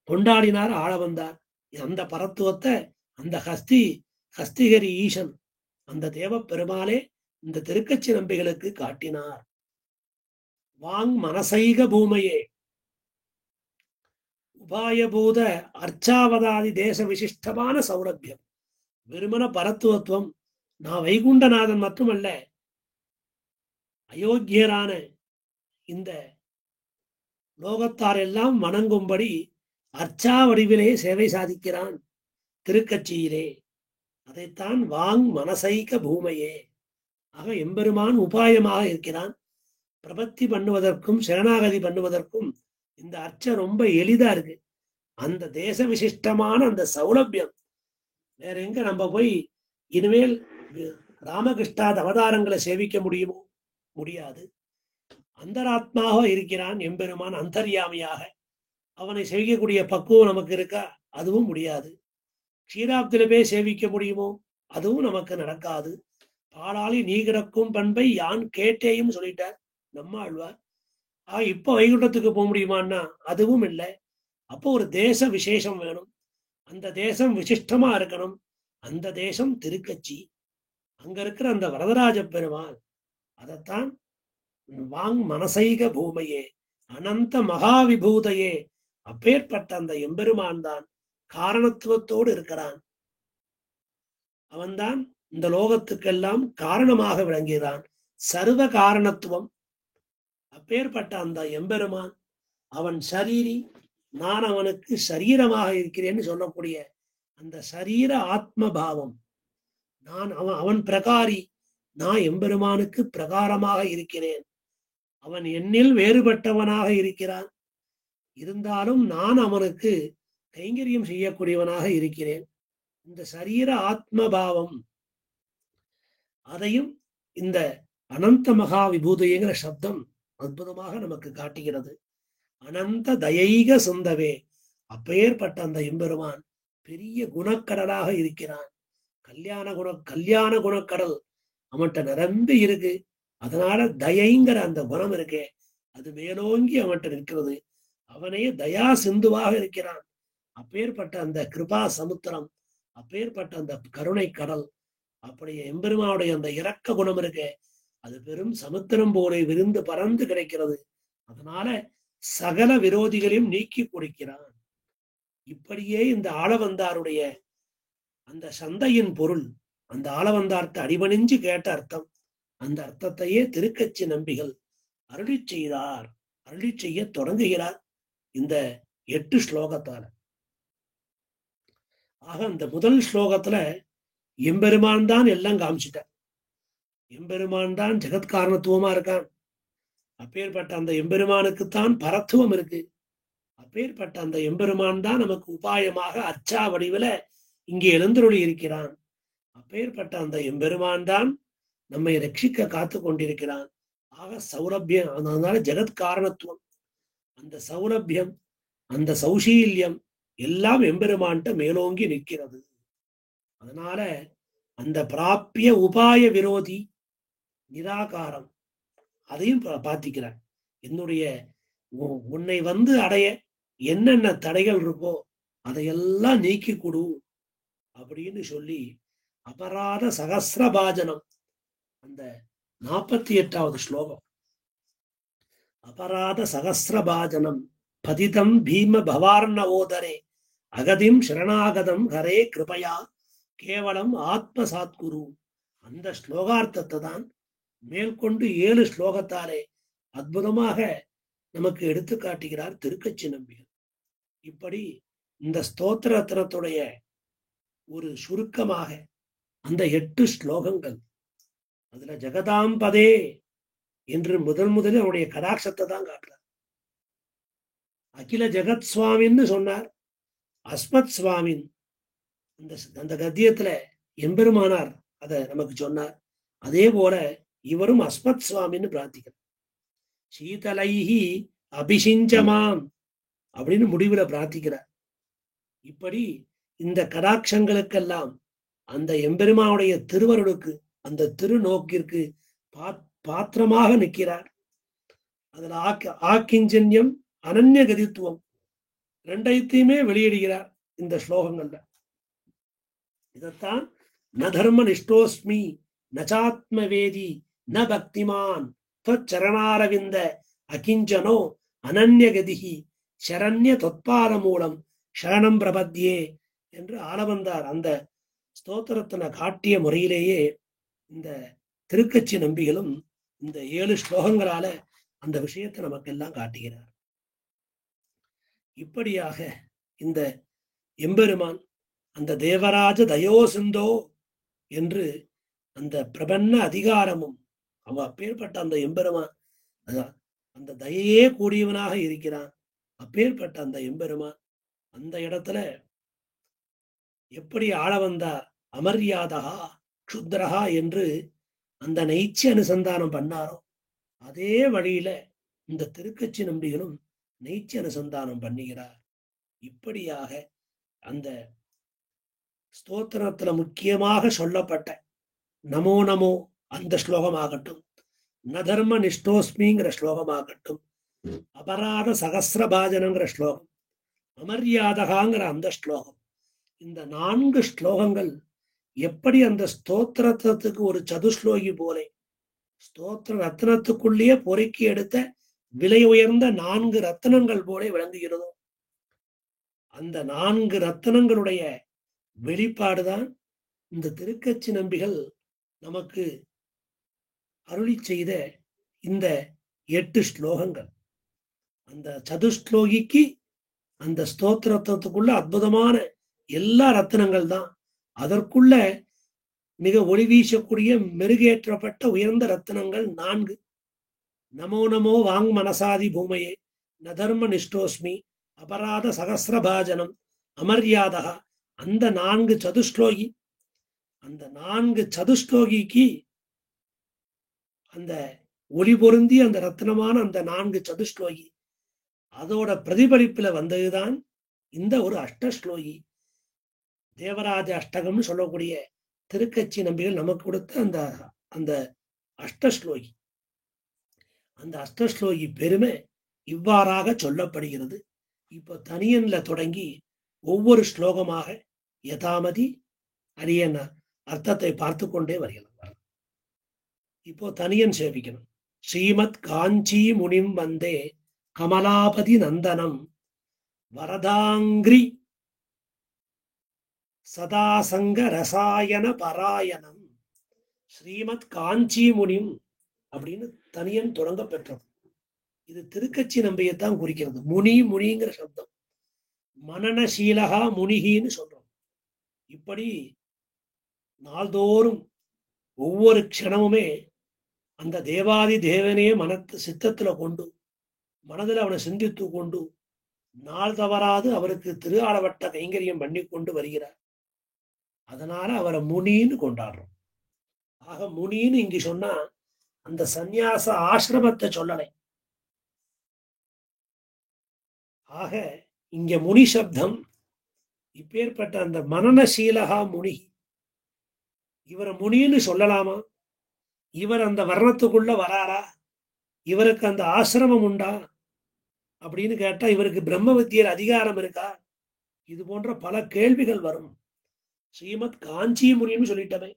கொண்டாடினார், ஆள வந்தார். அந்த பரத்துவத்தை அந்த ஹஸ்திகரி ஈசன், அந்த தேவ பெருமாளே இந்த திருக்கச்சி நம்பிகளுக்கு காட்டினார். வாங் மனசைக பூமையே, உபாயபூத அர்ச்சாவதாதி தேச விசிஷ்டமான சௌரபியம், வெறுமன பரத்துவத்துவம். நான் வைகுண்டநாதன் மட்டுமல்ல, அயோக்கியரான இந்த லோகத்தார் எல்லாம் வணங்கும்படி அர்ச்சா வடிவிலே சேவை சாதிக்கிறான் திருக்கட்சியிலே. அதைத்தான் வாங் மனசைக பூமையே. ஆக எம்பெருமான் உபாயமாக இருக்கிறான். பிரபத்தி பண்ணுவதற்கும் சரணாகதி பண்ணுவதற்கும் இந்த அர்ச்சை ரொம்ப எளிதா இருக்கு. அந்த தேச விசிஷ்டமான அந்த சௌலபியம் வேற எங்க நம்ம போய் இனிமேல் ராமகிருஷ்ணாத அவதாரங்களை சேவிக்க முடியுமோ? முடியாது. அந்தராத்மாக இருக்கிறான் எம்பெருமான், அந்தர்யாமியாக. அவனை சேவிக்கக்கூடிய பக்குவம் நமக்கு இருக்கா? அதுவும் முடியாது. க்ஷீராப்தில போய் சேவிக்க முடியுமோ? அதுவும் நமக்கு நடக்காது. பாலாளி நீ கிடக்கும் பண்பை யான் கேட்டேயும் சொல்லிட்டார் நம்ம ஆழ்வார். இப்ப வைகுண்டத்துக்கு போக முடியுமான்னா அதுவும் இல்லை. அப்போ ஒரு தேச விசேஷம் வேணும். அந்த தேசம் விசிஷ்டமா இருக்கணும். அந்த தேசம் திருக்கட்சி. அங்க இருக்கிற அந்த வரதராஜ பெருமாள், அதைத்தான் வாங் மனசைக பூமையே அனந்த மகாவிபூதையே. அப்பேற்பட்ட அந்த எம்பெருமான் தான் காரணத்துவத்தோடு இருக்கிறான். அவன்தான் இந்த லோகத்துக்கெல்லாம் காரணமாக விளங்குகிறான். சர்வ காரணத்துவம். அப்பேற்பட்ட அந்த எம்பெருமான் அவன் சரீரி, நான் அவனுக்கு சரீரமாக இருக்கிறேன்னு சொல்லக்கூடிய அந்த சரீர ஆத்ம பாவம். நான் அவன் பிரகாரி, நான் எம்பெருமானுக்கு பிரகாரமாக இருக்கிறேன். அவன் என்னில் வேறுபட்டவனாக இருக்கிறான். இருந்தாலும் நான் அவனுக்கு கைங்கரியம் செய்யக்கூடியவனாக இருக்கிறேன். இந்த சரீர ஆத்ம பாவம், அதையும் இந்த அனந்த மகா விபூதிங்கிற சப்தம் அற்புதமாக நமக்கு காட்டுகிறது. அனந்த தயைக சொந்தவே, அப்பேற்பட்ட அந்த எம்பெருமான் பெரிய குணக்கடலாக இருக்கிறான். கல்யாண குணக்கடல் அவன்கிட்ட நிரம்பி இருக்கு. அதனால தயைங்கிற அந்த குணம் இருக்கே, அது மேலோங்கி அவன்கிட்ட நிற்கிறது. அவனே தயா சிந்துவாக இருக்கிறான். அப்பேற்பட்ட அந்த கிருபா சமுத்திரம், அப்பேற்பட்ட அந்த கருணை கடல், அப்படியே எம்பெருமானுடைய அந்த இரக்க குணம் இருக்கே, அது பெரும் சமுத்திரம் போல விருந்து பறந்து கிடைக்கிறது. அதனால சகல விரோதிகளையும் நீக்கி கொடுக்கிறான். இப்படியே இந்த ஆளவந்தாருடைய அந்த சந்தையின் பொருள், அந்த ஆளவந்தார்த்த அடிபணிஞ்சு கேட்ட அர்த்தம், அந்த அர்த்தத்தையே திருக்கச்சி நம்பிகள் அருளி செய்தார், அருளி செய்ய தொடங்குகிறார் இந்த 8 ஸ்லோகத்தால. ஆக அந்த முதல் ஸ்லோகத்துல எம்பெருமான் தான் எல்லாம் காமிச்சிட்டார். எம்பெருமான் தான் ஜெகத்காரணத்துவமா இருக்கான். அப்பேற்பட்ட அந்த எம்பெருமானுக்குத்தான் பரத்துவம் இருக்கு. அப்பேற்பட்ட அந்த எம்பெருமான் தான் நமக்கு உபாயமாக அச்சா வடிவில இங்கே எழுந்தருளி இருக்கிறான். அப்பேற்பட்ட அந்த எம்பெருமான் தான் நம்மை ரட்சிக்க காத்து கொண்டிருக்கிறான். ஆக சௌரபியம், அதனால ஜெகத் காரணத்துவம், அந்த சௌரபியம், அந்த சௌசீல்யம் எல்லாம் எம்பெருமான்ட்ட மேலோங்கி நிற்கிறது. அதனால அந்த பிராப்பிய உபாய விரோதி நிராகாரம் அதையும் பார்த்திக்கிறார். என்னுடைய உன்னை வந்து அடைய என்னென்ன தடைகள் இருக்கோ அதையெல்லாம் நீக்கி கொடு அப்படின்னு சொல்லி அபராத சகசிரபாஜனம், அந்த 48வது ஸ்லோகம். அபராத சகசிரபாஜனம் பதிதம் பீம பவார்ணவோதரே அகதிம் சரணாகதம் ஹரே கிருபயா கேவலம் ஆத்மசாத்குரு. அந்த ஸ்லோகார்த்தத்தை தான் மேற்கொண்டு 7 ஸ்லோகத்தாலே அற்புதமாக நமக்கு எடுத்து காட்டுகிறார் திருக்கச்சி நம்பிகள். இப்படி இந்த ஸ்தோத்திர ரத்னத்துடைய ஒரு சுருக்கமாக அந்த 8 ஸ்லோகங்கள், அதுல ஜெகதாம்பதே என்று முதலில் அவருடைய கடாட்சத்தை தான் காட்டுறார். அகில ஜெகத் சுவாமின்னு சொன்னார், அஸ்மத் சுவாமின் அந்த கத்தியத்துல எம்பெருமானார் அத நமக்கு சொன்னார். அதே போல இவரும் அஸ்மத் சுவாமின்னு பிரார்த்திக்கிறார். சீதலைஹி அபிஷிஞ்சமாம் அப்படின்னு முடிவுல பிரார்த்திக்கிறார். இப்படி இந்த கடாட்சங்களுக்கெல்லாம் அந்த எம்பெருமானுடைய திருவருளுக்கு, அந்த திருநோக்கிற்கு பாத்திரமாக நிற்கிறார். அதுல ஆக்கிஞ்சன்யம் அனன்ய கதித்துவம் ரெண்டைத்தையுமே வெளியிடுகிறார் இந்த ஸ்லோகங்கள்ல. இதத்தான் ந தர்ம நிஷ்டோஸ்மி நச்சாத்மவேதி ந பக்திமான் சரணாரவிந்த அகிஞ்சனோ அனன்யகதிகி சரண்ய தொத்பாத மூலம் சரணம் பிரபத்யே என்று ஆளவந்தார் அந்த ஸ்தோத்திரத்தின காட்டிய முறையிலேயே இந்த திருக்கச்சி நம்பிகளும் இந்த 7 ஸ்லோகங்களால அந்த விஷயத்தை நமக்கெல்லாம் காட்டுகிறார். இப்படியாக இந்த எம்பெருமான் அந்த தேவராஜ தயோசிந்தோ என்று அந்த பிரபன்ன அதிகாரமும் அவ அப்பேற்பட்ட அந்த எம்பெருமான் அந்த தயையே கூடியவனாக இருக்கிறான். அப்பேற்பட்ட அந்த எம்பெருமான் அந்த இடத்துல எப்படி ஆள வந்தார், அமர்யாதகா க்ஷுத்ரஹா என்று அந்த நைச்சி அனுசந்தானம் பண்ணாரோ அதே வழியில இந்த திருக்கச்சி நம்பிகளும் நைச்சி அனுசந்தானம் பண்ணுகிறார். இப்படியாக அந்த ஸ்தோத்திரத்துல முக்கியமாக சொல்லப்பட்ட நமோ நமோ அந்த ஸ்லோகமாகட்டும், நதர்ம நிஷ்டோஸ்மிங்கிற ஸ்லோகமாகட்டும், அபராத சகசிரபாஜனங்கிற ஸ்லோகம், அமர்யாதகாங்கிற அந்த ஸ்லோகம், இந்த 4 ஸ்லோகங்கள் எப்படி அந்த ஸ்தோத்திரத்துக்கு ஒரு சதுஸ்லோகி போலே ஸ்தோத்திர ரத்னத்துக்குள்ளேயே பொறுக்கி எடுத்த விலை உயர்ந்த 4 ரத்னங்கள் போலே விளங்குகிறதோ, அந்த 4 ரத்னங்களுடைய வெளிப்பாடுதான் இந்த திருக்கச்சி நம்பிகள் நமக்கு அருளி செய்த இந்த 8 ஸ்லோகங்கள். அந்த சதுஸ்லோகிக்கு அந்த ஸ்தோத்திரத்துக்குள்ள அற்புதமான எல்லா ரத்னங்கள் தான். அதற்குள்ள மிக ஒளி வீசக்கூடிய மெருகேற்றப்பட்ட உயர்ந்த ரத்னங்கள் 4. நமோ நமோ வாங் மனசாதி பூமையே நதர்ம நிஷ்டோஸ்மி அபராத சகசிரபாஜனம் அமர்யாதகா. அந்த 4 சதுஸ்லோகி, அந்த 4 சதுஸ்லோகிக்கு அந்த ஒளி பொருந்தி அந்த ரத்னமான அந்த 4 சதுஸ்லோகி அதோட பிரதிபலிப்புல வந்ததுதான் இந்த ஒரு அஷ்டஸ்லோகி தேவராஜ அஷ்டகம்னு சொல்லக்கூடிய திருக்கச்சி நம்பிகள் நமக்கு கொடுத்த அந்த அந்த அஷ்டஸ்லோகி. அந்த அஷ்டஸ்லோகி பெருமை இவ்வாறாக சொல்லப்படுகிறது. இப்போ தனியன்ல தொடங்கி ஒவ்வொரு ஸ்லோகமாக யதாமதி அரியன அர்த்தத்தை பார்த்து கொண்டே வருகிறோம். இப்போ தனியன் சேவிக்கணும். ஸ்ரீமத் காஞ்சி முனிம் வந்தே கமலாபதி நந்தனம் வரதாங்கிரி சதாசங்க ரசாயன பராயணம். ஸ்ரீமத் காஞ்சி முனிம் அப்படின்னு தனியன் தொடங்க பெற்றது. இது திருக்கச்சி நம்பியைத்தான் குறிக்கிறது. முனி முனிங்கிற சப்தம் மனநசீலகா முனிகின்னு சொல்றோம். இப்படி நாள்தோறும் ஒவ்வொரு க்ஷணமுமே அந்த தேவாதி தேவனே சித்தத்துல கொண்டு மனதில் அவனை சிந்தித்து கொண்டு நாள் தவறாது அவருக்கு திருஆலவட்ட கைங்கரியம் பண்ணி கொண்டு வருகிறார். அதனால அவரை முனின்னு கொண்டாடுறோம். ஆக முனின்னு இங்கு சொன்னா அந்த சந்நியாச ஆசிரமத்தை சொல்லலை. ஆக இங்க முனி சப்தம் இப்பேற்பட்ட அந்த மனநசீலகா முனி, இவரை முனின்னு சொல்லலாமா? இவர் அந்த வர்ணத்துக்குள்ள வராரா? இவருக்கு அந்த ஆசிரமம் உண்டா அப்படின்னு கேட்டா இவருக்கு பிரம்ம வித்தியர் அதிகாரம் இருக்கா? இது போன்ற பல கேள்விகள் வரும். ஸ்ரீமத் காஞ்சி முனின்னு சொல்லிட்டமே,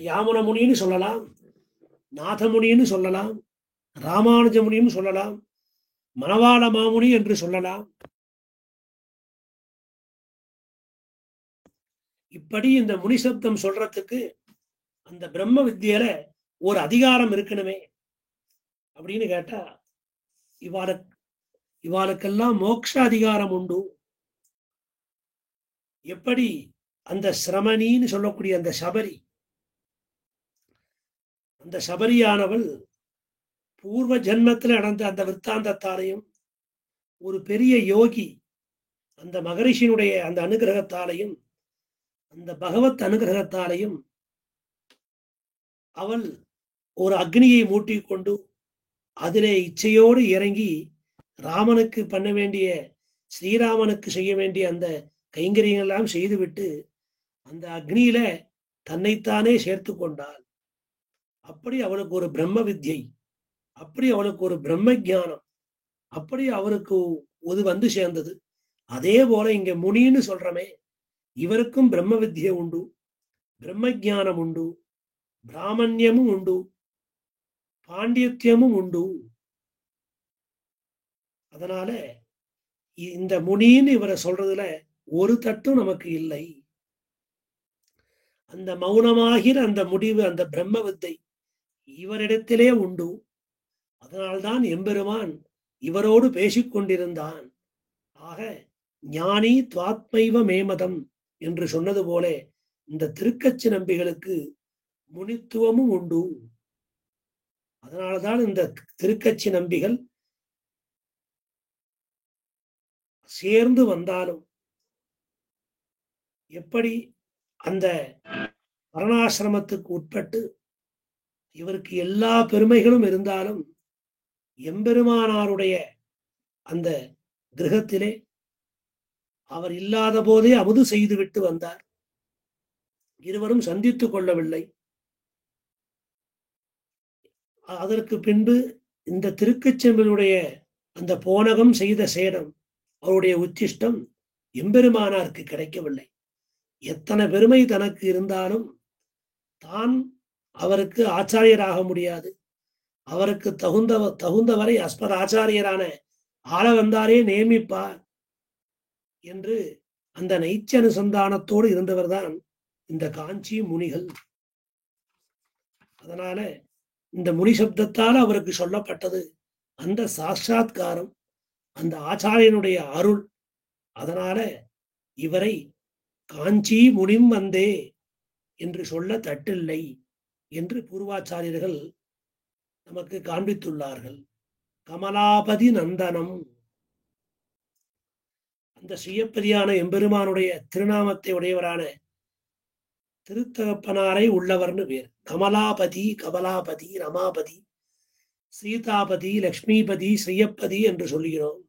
யாமுன முனின்னு சொல்லலாம், நாதமுனின்னு சொல்லலாம், ராமானுஜ முனின்னு சொல்லலாம், மணவாள மாமுனி என்று சொல்லலாம். இப்படி இந்த முனி சப்தம் சொல்றதுக்கு அந்த பிரம்ம வித்தியில ஒரு அதிகாரம் இருக்கணுமே அப்படின்னு கேட்டா இவாளுக்கெல்லாம் மோட்ச அதிகாரம் உண்டு. எப்படி அந்த சிரமணின்னு சொல்லக்கூடிய அந்த சபரியானவள் பூர்வ ஜென்மத்தில் நடந்த அந்த விற்த்தாந்தத்தாலையும் ஒரு பெரிய யோகி அந்த மகரிஷியினுடைய அந்த அனுகிரகத்தாலையும் அந்த பகவத் அனுகிரகத்தாலையும் அவள் ஒரு அக்னியை மூட்டிக்கொண்டு அதிலே இச்சையோடு இறங்கி ராமனுக்கு பண்ண வேண்டிய, ஸ்ரீராமனுக்கு செய்ய வேண்டிய அந்த கைங்கரியங்கள் எல்லாம் செய்துவிட்டு அந்த அக்னியில தன்னைத்தானே சேர்த்து கொண்டாள். அப்படி அவளுக்கு ஒரு பிரம்ம வித்யை, அப்படி அவளுக்கு ஒரு பிரம்ம ஞானம், அப்படி அவருக்கு ஒரு வந்து சேர்ந்தது. அதே போல இங்க முனின்னு சொல்றமே, இவருக்கும் பிரம்ம வித்யை உண்டு, பிரம்ம ஞானம் உண்டு, பிராமணியமும் உண்டு, பாண்டித்யமும் உண்டு. அதனால இந்த முனின்னு இவரை சொல்றதுல ஒரு தட்டும் நமக்கு இல்லை. அந்த மௌனமாகிற அந்த முடிவு, அந்த பிரம்ம வித்தை இவரிடத்திலே உண்டு. அதனால்தான் எம்பெருமான் இவரோடு பேசிக்கொண்டிருந்தான். ஆக ஞானி துவாத்மைவ மேமதம் என்று சொன்னது போல இந்த திருக்கச்சி நம்பிகளுக்கு முனித்துவமும் உண்டு. அதனால்தான் இந்த திருக்கச்சி நம்பிகள் சேர்ந்து வந்தாலும் எப்படி அந்த வர்ணாசிரமத்துக்கு உட்பட்டு இவருக்கு எல்லா பெருமைகளும் இருந்தாலும் எம்பெருமானாருடைய அந்த கிரகத்திலே அவர் இல்லாத போதே அமுது செய்துவிட்டு வந்தார். இருவரும் சந்தித்துக் கொள்ளவில்லை. அதற்கு பின்பு இந்த திருக்கச்செம்பனுடைய அந்த போனகம் செய்த சேடம், அவருடைய உச்சிஷ்டம் எம்பெருமானாருக்கு கிடைக்கவில்லை. எத்தனை பெருமை தனக்கு இருந்தாலும் தான் அவருக்கு ஆச்சாரியராக முடியாது. அவருக்கு தகுந்தவரை அஸ்மத் ஆச்சாரியரான ஆள வந்தாரே நியமிப்பார் என்று அந்த நைச்ச அனுசந்தானத்தோடு இருந்தவர்தான் இந்த காஞ்சி முனிகள். அதனால இந்த முனி சப்தத்தால் அவருக்கு சொல்லப்பட்டது அந்த சாட்சாத்காரம், அந்த ஆச்சாரியனுடைய அருள். அதனால இவரை காஞ்சி முனிம் வந்தே என்று சொல்ல தட்டில்லை என்று பூர்வாச்சாரியர்கள் நமக்கு காண்பித்துள்ளார்கள். கமலாபதி நந்தனம், அந்த சுயப்பதியான எம்பெருமானுடைய திருநாமத்தை உடையவரான திருத்தகப்பனாரை உள்ளவர்னு பேர். கமலாபதி, கமலாபதி, ரமாபதி, சீதாபதி, லக்ஷ்மிபதி, ஸ்ரீயப்பதி என்று சொல்லுகிறோம்.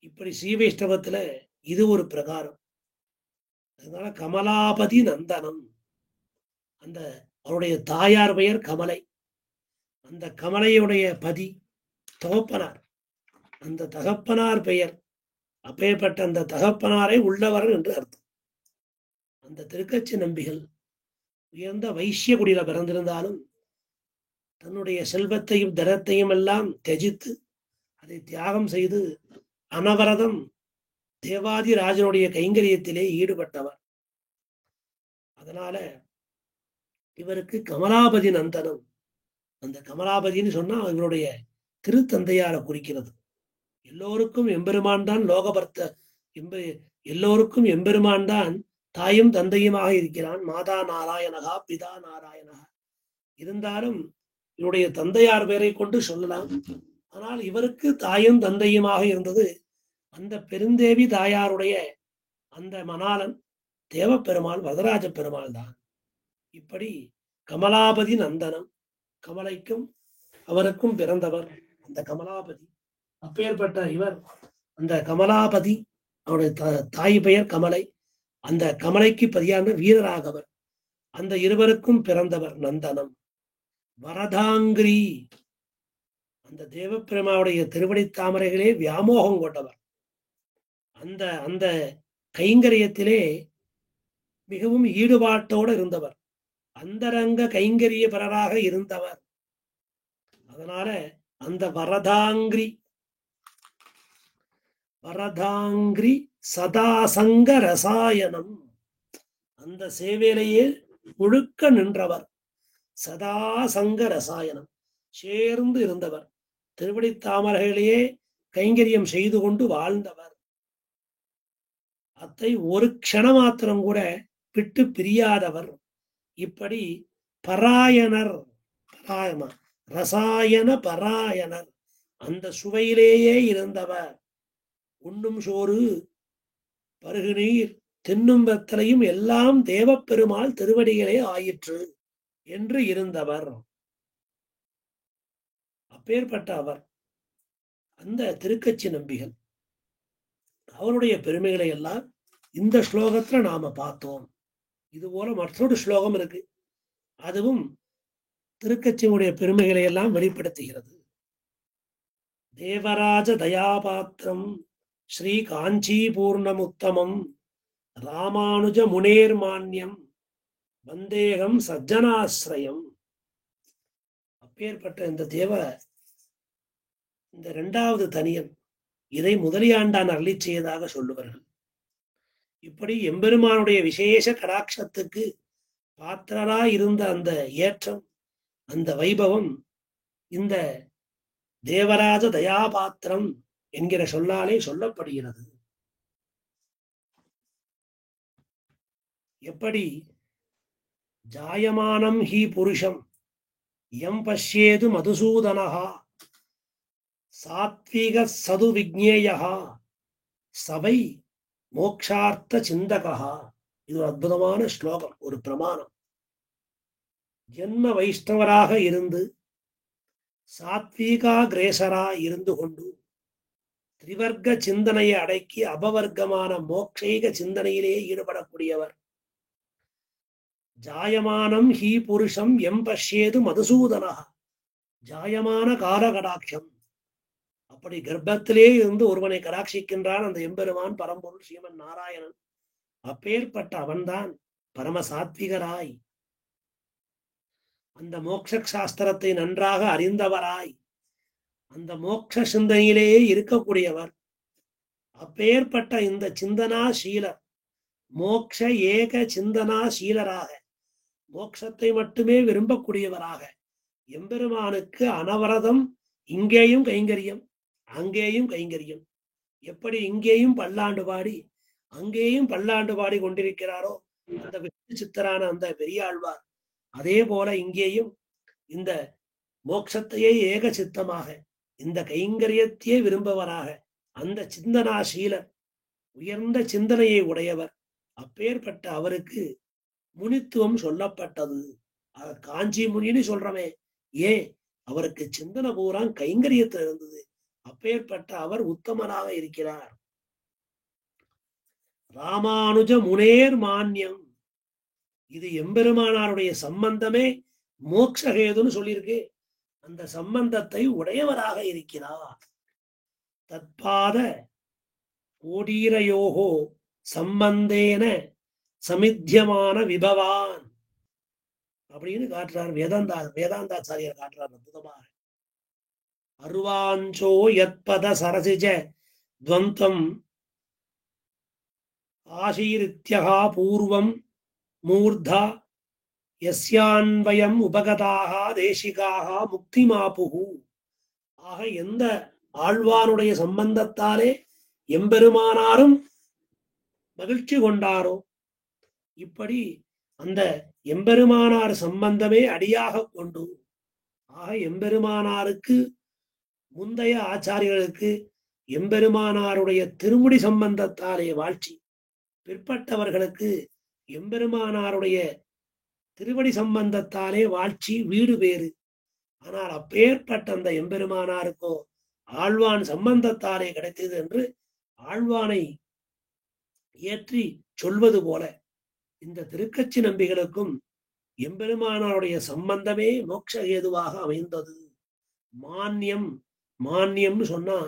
இப்படி ஸ்ரீவைஷ்ணவத்துல இது ஒரு பிரகாரம். அதனால கமலாபதி நந்தனம். அந்த அவருடைய தாயார் பெயர் கமலை. அந்த கமலையுடைய பதி தகப்பனார், அந்த தகப்பனார் பெயர். அப்பேற்பட்ட அந்த தகப்பனாரை உள்ளவர் என்று அர்த்தம். அந்த திருக்கச்சி நம்பிகள் உயர்ந்த வைசிய குடியில பிறந்திருந்தாலும் தன்னுடைய செல்வத்தையும் தரத்தையும் எல்லாம் தியஜித்து அதை தியாகம் செய்து அனவரதம் தேவாதி ராஜனுடைய கைங்கரியத்திலே ஈடுபட்டவர். அதனால இவருக்கு கமலாபதி நந்தனம். அந்த கமலாபதினு சொன்னா இவருடைய திருத்தந்தையார குறிக்கிறது. எல்லோருக்கும் எம்பெருமான் தான் லோகபர்த்த, எல்லோருக்கும் எம்பெருமான் தான் தாயும் தந்தையுமாக இருக்கிறான். மாதா நாராயணகா பிதா நாராயணகா. இருந்தாலும் இவருடைய தந்தையார் பெயரை கொண்டு சொல்லலாம். ஆனால் இவருக்கு தாயும் தந்தையுமாக இருந்தது அந்த பெருந்தேவி தாயாருடைய அந்த மணாளன் தேவப்பெருமாள் வரதராஜ பெருமாள் தான். இப்படி கமலாபதி நந்தனம், கமலைக்கும் அவருக்கும் பிறந்தவர் அந்த கமலாபதி. அப்பேற்பட்ட இவர் அந்த கமலாபதி, அவருடைய தாய் பெயர் கமலை, அந்த கமலைக்கு பதியான வீரராகவர், அந்த இருவருக்கும் பிறந்தவர் நந்தனம். வரதாங்கிரி, அந்த தேவப்பெருமாவுடைய திருவடி தாமரைகளே வியாமோகம் கொண்டவர். அந்த அந்த கைங்கரியத்திலே மிகவும் ஈடுபாட்டோடு இருந்தவர், அந்தரங்க கைங்கரிய பரராக இருந்தவர். அதனால அந்த வரதாங்கிரி சதாசங்க ரசாயனம், அந்த சேவையிலேயே முழுக்க நின்றவர். சதாசங்க ரசாயனம், சேர்ந்து இருந்தவர், திருவடி தாமரைகளையே கைங்கரியம் செய்து கொண்டு வாழ்ந்தவர். அத்தை ஒரு க்ஷணமாத்திரம் கூட விட்டு பிரியாதவர். இப்படி பராயணர், ரசாயன பராயணர், அந்த சுவையிலேயே இருந்தவர். உண்ணும் சோறு பருகு நீர் தின்னும் வெத்தலையும் எல்லாம் தேவப்பெருமாள் திருவடிகளே ஆயிற்று என்று இருந்தவர். அப்பேற்பட்ட அவர் அந்த திருக்கச்சி நம்பிகள், அவருடைய பெருமைகளை எல்லாம் இந்த ஸ்லோகத்துல நாம பார்த்தோம். இது போல மற்றொரு ஸ்லோகம் இருக்கு, அதுவும் திருக்கச்சியுடைய பெருமைகளை எல்லாம் வெளிப்படுத்துகிறது. தேவராஜ தயாபாத்திரம் ஸ்ரீ காஞ்சிபூர்ணமுத்தமம் ராமானுஜ முனேர்மான்யம் வந்தேகம் சஜ்ஜனாஸ்ரயம். அப்பேற்பட்ட இந்த இரண்டாவது தனியன், இதை முதலியாண்டான் அருளி செய்ததாக சொல்லுவார்கள். இப்படி எம்பெருமானுடைய விசேஷ கடாட்சத்துக்கு பாத்திரராய் இருந்த அந்த ஏற்றம், அந்த வைபவம் இந்த தேவராஜ தயாபாத்திரம் என்கிற சொல்லாலே சொல்லப்படுகிறது. எப்படி ஜாயமானம் ஹி புருஷம் யம் பஷ்யேது மதுசூதனஹா சாத்விக சது விக்ஞேயா சவை மோக்ஷார்த்த சிந்தகா. இது ஒரு அற்புதமான ஸ்லோகம், ஒரு பிரமாணம். ஜென்ம வைஷ்ணவராக இருந்து சாத்வீகா கிரேசரா இருந்து கொண்டு திரிவர்க்க சிந்தனையை அடக்கி அபவர்க்கமான மோக்ஷைக சிந்தனையிலே ஈடுபடக்கூடியவர். ஜாயமானம் ஹி புருஷம் எம் பஷ்யேது மதுசூதனா, ஜாயமான காலகடாட்சம். அப்படி கர்ப்பத்திலே இருந்து ஒருவனை கடாட்சிக்கின்றான் அந்த எம்பெருமான் பரம்பொருள் ஸ்ரீமன் நாராயணன். அப்பேற்பட்ட அவன்தான் பரம சாத்விகராய், அந்த மோட்ச சாஸ்திரத்தை நன்றாக அறிந்தவராய், அந்த மோட்ச சிந்தனையிலேயே இருக்கக்கூடியவர். அப்பேற்பட்ட இந்த சிந்தனா சீலர், மோட்ச ஏக சிந்தனா சீலராக, மோட்சத்தை மட்டுமே விரும்பக்கூடியவராக எம்பெருமானுக்கு அனவரதம் இங்கேயும் கைங்கரியம் அங்கேயும் கைங்கரியம். எப்படி இங்கேயும் பல்லாண்டு பாடி அங்கேயும் பல்லாண்டு பாடி கொண்டிருக்கிறாரோ அந்த விஷ்ணு சித்தரான அந்த பெரியாழ்வார், அதே போல இங்கேயும் இந்த மோட்சத்தையே ஏக சித்தமாக, இந்த கைங்கரியத்தையே விரும்பவராக, அந்த சிந்தனாசீலர், உயர்ந்த சிந்தனையை உடையவர். அப்பேற்பட்ட அவருக்கு முனித்துவம் சொல்லப்பட்டது. காஞ்சி முனின்னு சொல்றமே, ஏன் அவருக்கு சிந்தனை பூரா கைங்கரியத்தில் இருந்தது. அப்பேற்பட்ட அவர் உத்தமனாக இருக்கிறார். ராமானுஜ முனேர் மான்யம், இது எம்பெருமானாருடைய சம்பந்தமே மோக்ஷஹேதுன்னு சொல்லியிருக்கு. அந்த சம்பந்தத்தை உடையவராக இருக்கிறார். தற்பாத கோடீரயோகோ சம்பந்தேன சமித்தியமான விபவான் அப்படின்னு காட்டுறார் வேதாந்தாச்சாரியர் காட்டுறார் அற்புதமாக. அருவாஞ்சோ யத்பத சரசிஜ துவந்தம் ஆசீரித்யஹா பூர்வம் மூர்தா யஸ்யான்வயம் உபகதாக தேசிகாக முக்திமாபுகு. ஆக எந்த ஆழ்வானுடைய சம்பந்தத்தாலே எம்பெருமானாரும் மகிழ்ச்சி கொண்டாரோ, இப்படி அந்த எம்பெருமானார் சம்பந்தமே அடியாக கொண்டு, ஆக எம்பெருமானாருக்கு முந்தைய ஆச்சாரியர்களுக்கு எம்பெருமானாருடைய திருமுடி சம்பந்தத்தாலே வாழ்ச்சி, பிற்பட்டவர்களுக்கு எம்பெருமானாருடைய திருவடி சம்பந்தத்தாலே வாழ்ச்சி வீடு வேறு. ஆனால் அப்பேற்பட்ட அந்த எம்பெருமானாருக்கோ ஆழ்வான் சம்பந்தத்தாலே கிடைத்தது என்று ஆழ்வானை ஏற்றி சொல்வது போல இந்த திருக்கச்சி நம்பிகளுக்கும் எம்பெருமானாருடைய சம்பந்தமே மோட்ச ஏதுவாக அமைந்தது. மான்யம், மான்யம்னு சொன்னா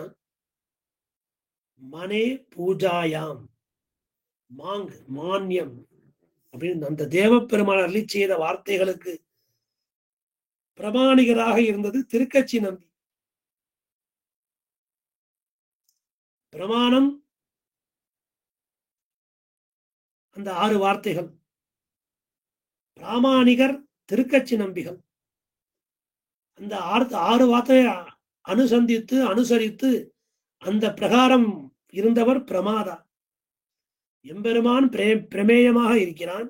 மனே பூஜாயாம், மாங் மான்யம் அப்படின்னு அந்த தேவப்பெருமான் அருளி செய்த வார்த்தைகளுக்கு பிரமாணிகராக இருந்தது திருக்கச்சி நம்பி. பிரமாணம் அந்த 6 வார்த்தைகள், பிராமாணிகர் திருக்கச்சி நம்பிகள். அந்த 6 வார்த்தையை அனுசரித்து அந்த பிரகாரம் இருந்தவர் பிரமாதா. எம்பெருமான் பிரமேயமாக இருக்கிறான்.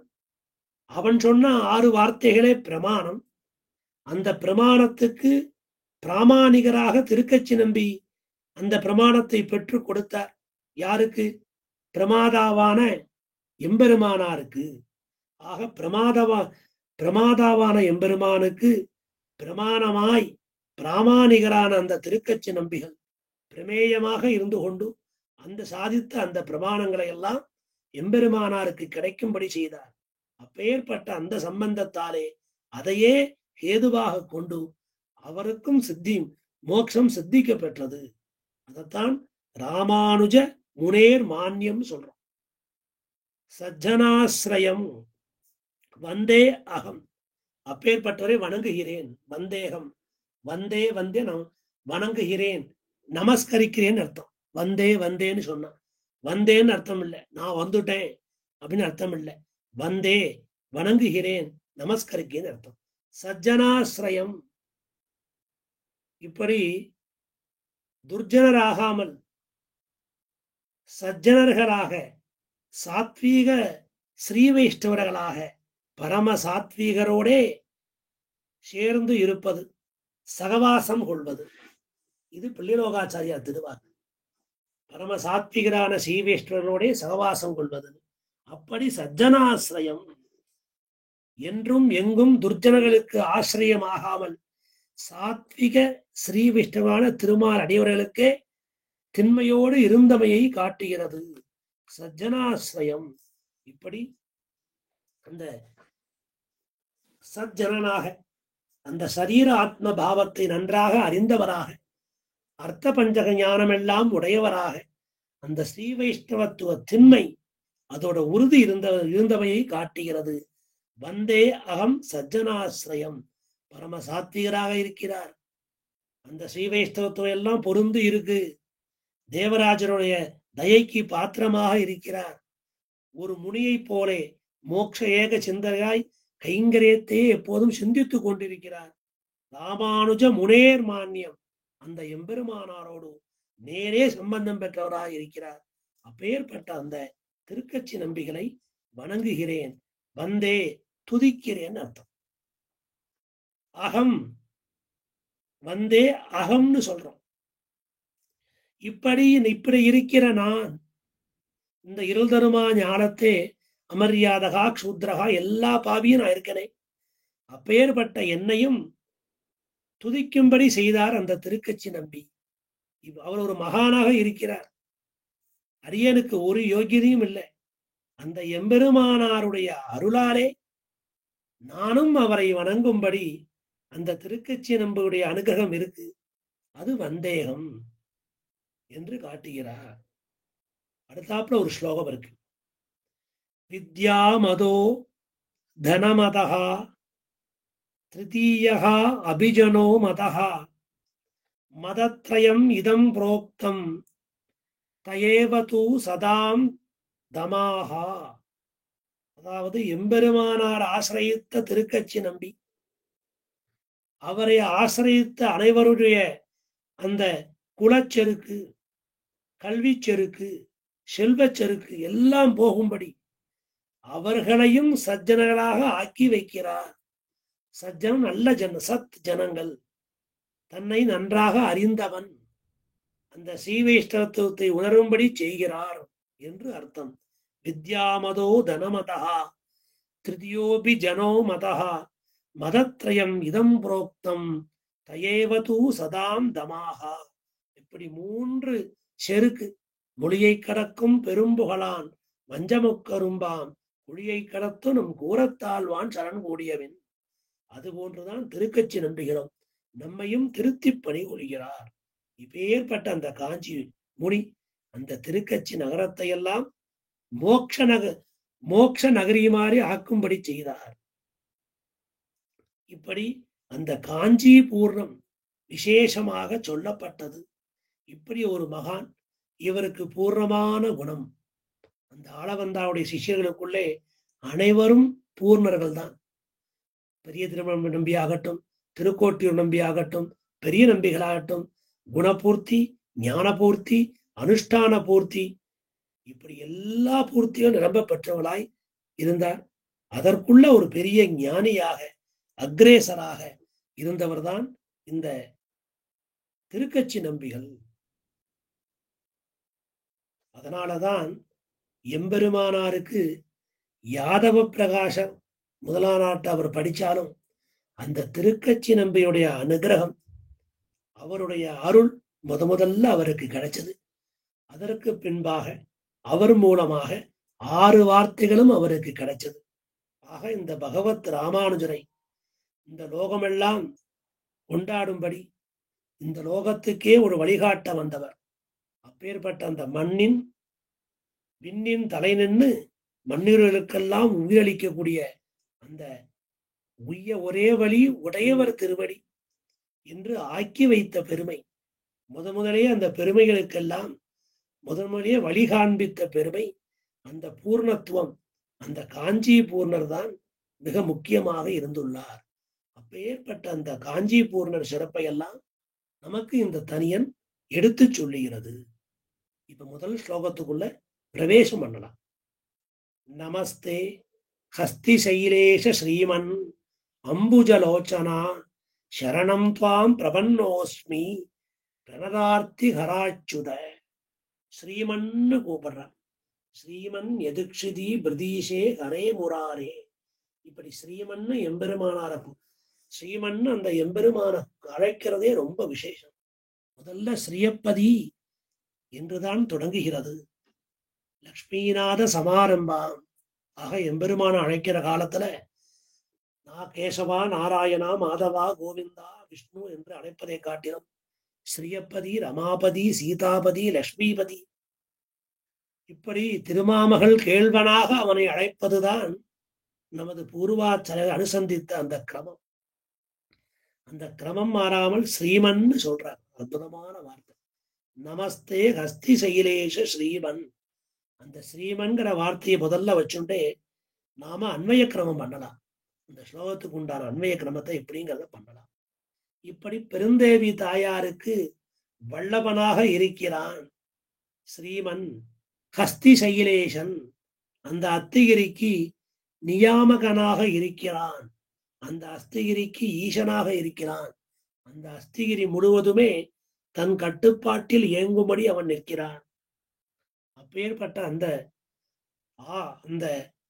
அவன் சொன்ன 6 வார்த்தைகளே பிரமாணம். அந்த பிரமாணத்துக்கு பிராமாணிகராக திருக்கச்சி நம்பி அந்த பிரமாணத்தை பெற்று கொடுத்தார். யாருக்கு? பிரமாதாவான எம்பெருமானாருக்கு. ஆக பிரமாதாவான எம்பெருமானுக்கு பிரமாணமாய் பிராமாணிகரான அந்த திருக்கச்சி நம்பிகள் பிரமேயமாக இருந்து கொண்டு அந்த சாதித்த அந்த பிரமாணங்களை எல்லாம் எம்பெருமானாருக்கு கிடைக்கும்படி செய்தார். அப்பேற்பட்ட அந்த சம்பந்தத்தாலே அதையே ஹேதுவாக கொண்டு அவருக்கும் மோட்சம் சித்திக்க பெற்றது. அதைத்தான் ராமானுஜ முனேர் மான்யம் சொல்றோம். சஜ்ஜனாஸ்ரயம் வந்தே அகம், அப்பேற்பட்டவரை வணங்குகிறேன். வந்தேகம், வந்தே நான் வணங்குகிறேன், நமஸ்கரிக்கிறேன்னு அர்த்தம். வந்தேன்னு சொன்னான். வந்தேன்னு அர்த்தம் இல்லை நான் வந்துட்டேன் அப்படின்னு அர்த்தம் இல்லை. வந்தே வணங்குகிறேன், நமஸ்கரிக்கிறேன்னு அர்த்தம். சஜ்ஜனாஸ்ரயம், இப்படி துர்ஜனராகாமல் சஜ்ஜனர்களாக சாத்வீக ஸ்ரீ வைஷ்ணவர்களாக பரம சாத்வீகரோடே சேர்ந்து இருப்பது, சகவாசம் கொள்வது. இது பிள்ளைலோகாச்சாரியா திருவாக்கு. பரம சாத்விகரான ஸ்ரீ வைஷ்ணவரோடே சகவாசம் கொள்வது. அப்படி சஜ்ஜனாசிரயம், என்றும் எங்கும் துர்ஜனர்களுக்கு ஆசிரியமாகாமல் சாத்விக ஸ்ரீ விஷ்ணுவான திருமால் அடியவர்களுக்கே திண்மையோடு இருந்தமையை காட்டுகிறது. சஜ்ஜனாசிரயம், இப்படி அந்த சஜ்ஜனனாக அந்த சரீர ஆத்ம பாவத்தை நன்றாக அறிந்தவராக அர்த்த பஞ்சக ஞானமெல்லாம் உடையவராக அந்த ஸ்ரீ வைஷ்ணவத்துவ திண்மை அதோட உறுதி இருந்தவையை காட்டுகிறது. வந்தே அகம் சஜ்ஜனாசிரயம், பரம சாத்விகராக இருக்கிறார். அந்த ஸ்ரீ வைஷ்ணவத்துவம் எல்லாம் பொருந்து இருக்கு. தேவராஜருடைய தயைக்கு பாத்திரமாக இருக்கிறார். ஒரு முனியை போலே மோட்ச ஏக சிந்தனையாய் கைங்கரியத்தையே எப்போதும் சிந்தித்துக் கொண்டிருக்கிறார். ராமானுஜ முனேர் மான்யம், அந்த எம்பெருமானாரோடு நேரே சம்பந்தம் பெற்றவராக இருக்கிறார். அப்பேற்பட்ட அந்த திருக்கச்சி நம்பிகளை வணங்குகிறேன், வந்தே துதிக்கிறேன் அர்த்தம். அகம், வந்தே அகம்னு சொல்றோம். இப்படி இருக்கிற நான் இந்த இருள் தருமா ஞானத்தே அமர்யாதகா க்ஷூத்ரகா எல்லா பாவியும் நான் இருக்கனே. அப்பேற்பட்ட என்னையும் துதிக்கும்படி செய்தார் அந்த திருக்கச்சி நம்பி. அவர் ஒரு மகானாக இருக்கிறார். அரியனுக்கு ஒரு யோகியதையும் இல்லை. அந்த எம்பெருமானாருடைய அருளாலே நானும் அவரை வணங்கும்படி அந்த திருக்கச்சி நம்பியுடைய அனுகிரகம் இருக்கு. அது வந்தேகம் என்று காட்டுகிறார். அடுத்தாப்புல ஒரு ஸ்லோகம் இருக்கு. வித்யா மதோ தனமதஹா திருத்தீயஹா அபிஜனோ மதஹா மதத்ரயம் இதம் புரோக்தம் தயேவது சதாம் தமாஹா. அதாவது எம்பெருமானார் ஆசிரயித்த திருக்கச்சி நம்பி, அவரை ஆசிரயித்த அனைவருடைய அந்த குலச்செருக்கு, கல்வி செருக்கு, செல்வச் செருக்கு எல்லாம் போகும்படி அவர்களையும் சஜ்ஜனங்களாக ஆக்கி வைக்கிறார். சஜ்ஜனம் நல்ல சத் ஜனங்கள். தன்னை நன்றாக அறிந்தவன், அந்த சீவைஷ்ணவத்துவத்தை உணரும்படி செய்கிறார் என்று அர்த்தம். வித்யாமதோ தனமதா திருதியோபி ஜனோ மதா மதத்ரயம் இதம் புரோக்தம் தயேவது சதாம் தமாகா. இப்படி 3 செருக்கு, மொழியை கடக்கும் பெரும்புகழான் வஞ்சமுக்கரும்பாம் மொழியை கடத்தும் நம் கூறத்தாழ்வான் சரண் கூடியவன். அதுபோன்றுதான் திருக்கச்சி நம்பிகளும் நம்மையும் திருத்தி பணி கொள்கிறார். இப்பேற்பட்ட அந்த காஞ்சி முனி அந்த திருக்கச்சி நகரத்தை எல்லாம் மோட்ச நகரியுமாறி ஆக்கும்படி செய்தார். இப்படி அந்த காஞ்சி பூர்ணம் விசேஷமாக சொல்லப்பட்டது. இப்படி ஒரு மகான், இவருக்கு பூர்ணமான குணம். அந்த ஆளவந்தாவுடைய சிஷ்யர்களுக்குள்ளே அனைவரும் பூர்ணர்கள் தான். பெரிய திருமணம் நம்பி ஆகட்டும், திருக்கோட்டியூர் நம்பி ஆகட்டும், பெரிய நம்பிகளாகட்டும், குணபூர்த்தி, ஞானபூர்த்தி, அனுஷ்டான பூர்த்தி, இப்படி எல்லா பூர்த்தியும் நிரம்ப பெற்றவளாய் இருந்தார். அதற்குள்ள ஒரு பெரிய ஞானியாக அக்ரேசராக இருந்தவர்தான் இந்த திருக்கச்சி நம்பிகள். அதனாலதான் எம்பெருமானாருக்கு யாதவ பிரகாசம் முதலானாட்டு அவர் படிச்சாலும் அந்த திருக்கச்சி நம்பியுடைய அனுகிரகம், அவருடைய அருள் முதல்ல அவருக்கு கிடைச்சது. அதற்கு பின்பாக அவர் மூலமாக 6 வார்த்தைகளும் அவருக்கு கிடைச்சது. ஆக இந்த பகவத் ராமானுஜரை இந்த லோகமெல்லாம் கொண்டாடும்படி இந்த லோகத்துக்கே ஒரு வழிகாட்ட வந்தவர். அப்பேற்பட்ட அந்த விண்ணின் தலை நின்று மண்ணுகளுக்கெல்லாம் உயிரளிக்கக்கூடிய அந்த ஒரே வழி உடையவர் திருவடி என்று ஆக்கி வைத்த பெருமை, முதலே அந்த பெருமைகளுக்கெல்லாம் முதலே வழி காண்பித்த பெருமை, அந்த பூர்ணத்துவம் அந்த காஞ்சி பூர்ணர் தான் மிக முக்கியமாக இருந்துள்ளார். அப்பேற்பட்ட அந்த காஞ்சி பூர்ணர் சிறப்பை எல்லாம் நமக்கு இந்த தனியன் எடுத்து சொல்லுகிறது. இப்ப முதல் ஸ்லோகத்துக்குள்ள பிரவேசம் பண்ணலாம். நமஸ்தே ஹஸ்தி சைலேஷ ஸ்ரீமன் அம்புஜலோச்சனா சரணம் துவாம் பிரபன்னோஸ்மி பிரணதார்த்தி ஹராச்சுத. ஸ்ரீமன்னு கூப்பிடுறான். ஸ்ரீமன் எதுக்ஷிதி பிரதீஷே ஹரே முராரே. இப்படி ஸ்ரீமன்னு எம்பெருமானார ஸ்ரீமன்னு அந்த எம்பெருமான அழைக்கிறதே ரொம்ப விசேஷம். முதல்ல ஸ்ரீயப்பதி என்றுதான் தொடங்குகிறது. லக்ஷ்மிநாத சமாரம்பாம். ஆக எம்பெருமான அழைக்கிற காலத்துல நான் கேசவா, நாராயணா, மாதவா, கோவிந்தா, விஷ்ணு என்று அழைப்பதை காட்டிலும் ஸ்ரீயப்பதி, ரமாபதி, சீதாபதி, லக்ஷ்மிபதி இப்படி திருமாமகள் கேள்வனாக அவனை அழைப்பதுதான் நமது பூர்வாச்சாரியர் அனுசந்தித்த அந்த கிரமம். அந்த கிரமம் மாறாமல் ஸ்ரீமன்னு சொல்றார். அற்புதமான வார்த்தை. நமஸ்தே ஹஸ்தி சைலேஷ ஸ்ரீமன். அந்த ஸ்ரீமன்கிற வார்த்தையை முதல்ல வச்சுட்டே நாம அன்வய கிரமம் பண்ணலாம். இந்த ஸ்லோகத்துக்கு உண்டான அன்வய கிரமத்தை எப்படிங்கிறத பண்ணலாம். இப்படி பெருந்தேவி தாயாருக்கு வல்லவனாக இருக்கிறான் ஸ்ரீமன் ஹஸ்தி சைலேஷன். அந்த அத்திகிரிக்கு நியாமகனாக இருக்கிறான். அந்த அஸ்திகிரிக்கு ஈசனாக இருக்கிறான். அந்த அஸ்திகிரி முழுவதுமே தன் கட்டுப்பாட்டில் இயங்கும்படி அவன் நிற்கிறான். அப்பேற்பட்ட அந்த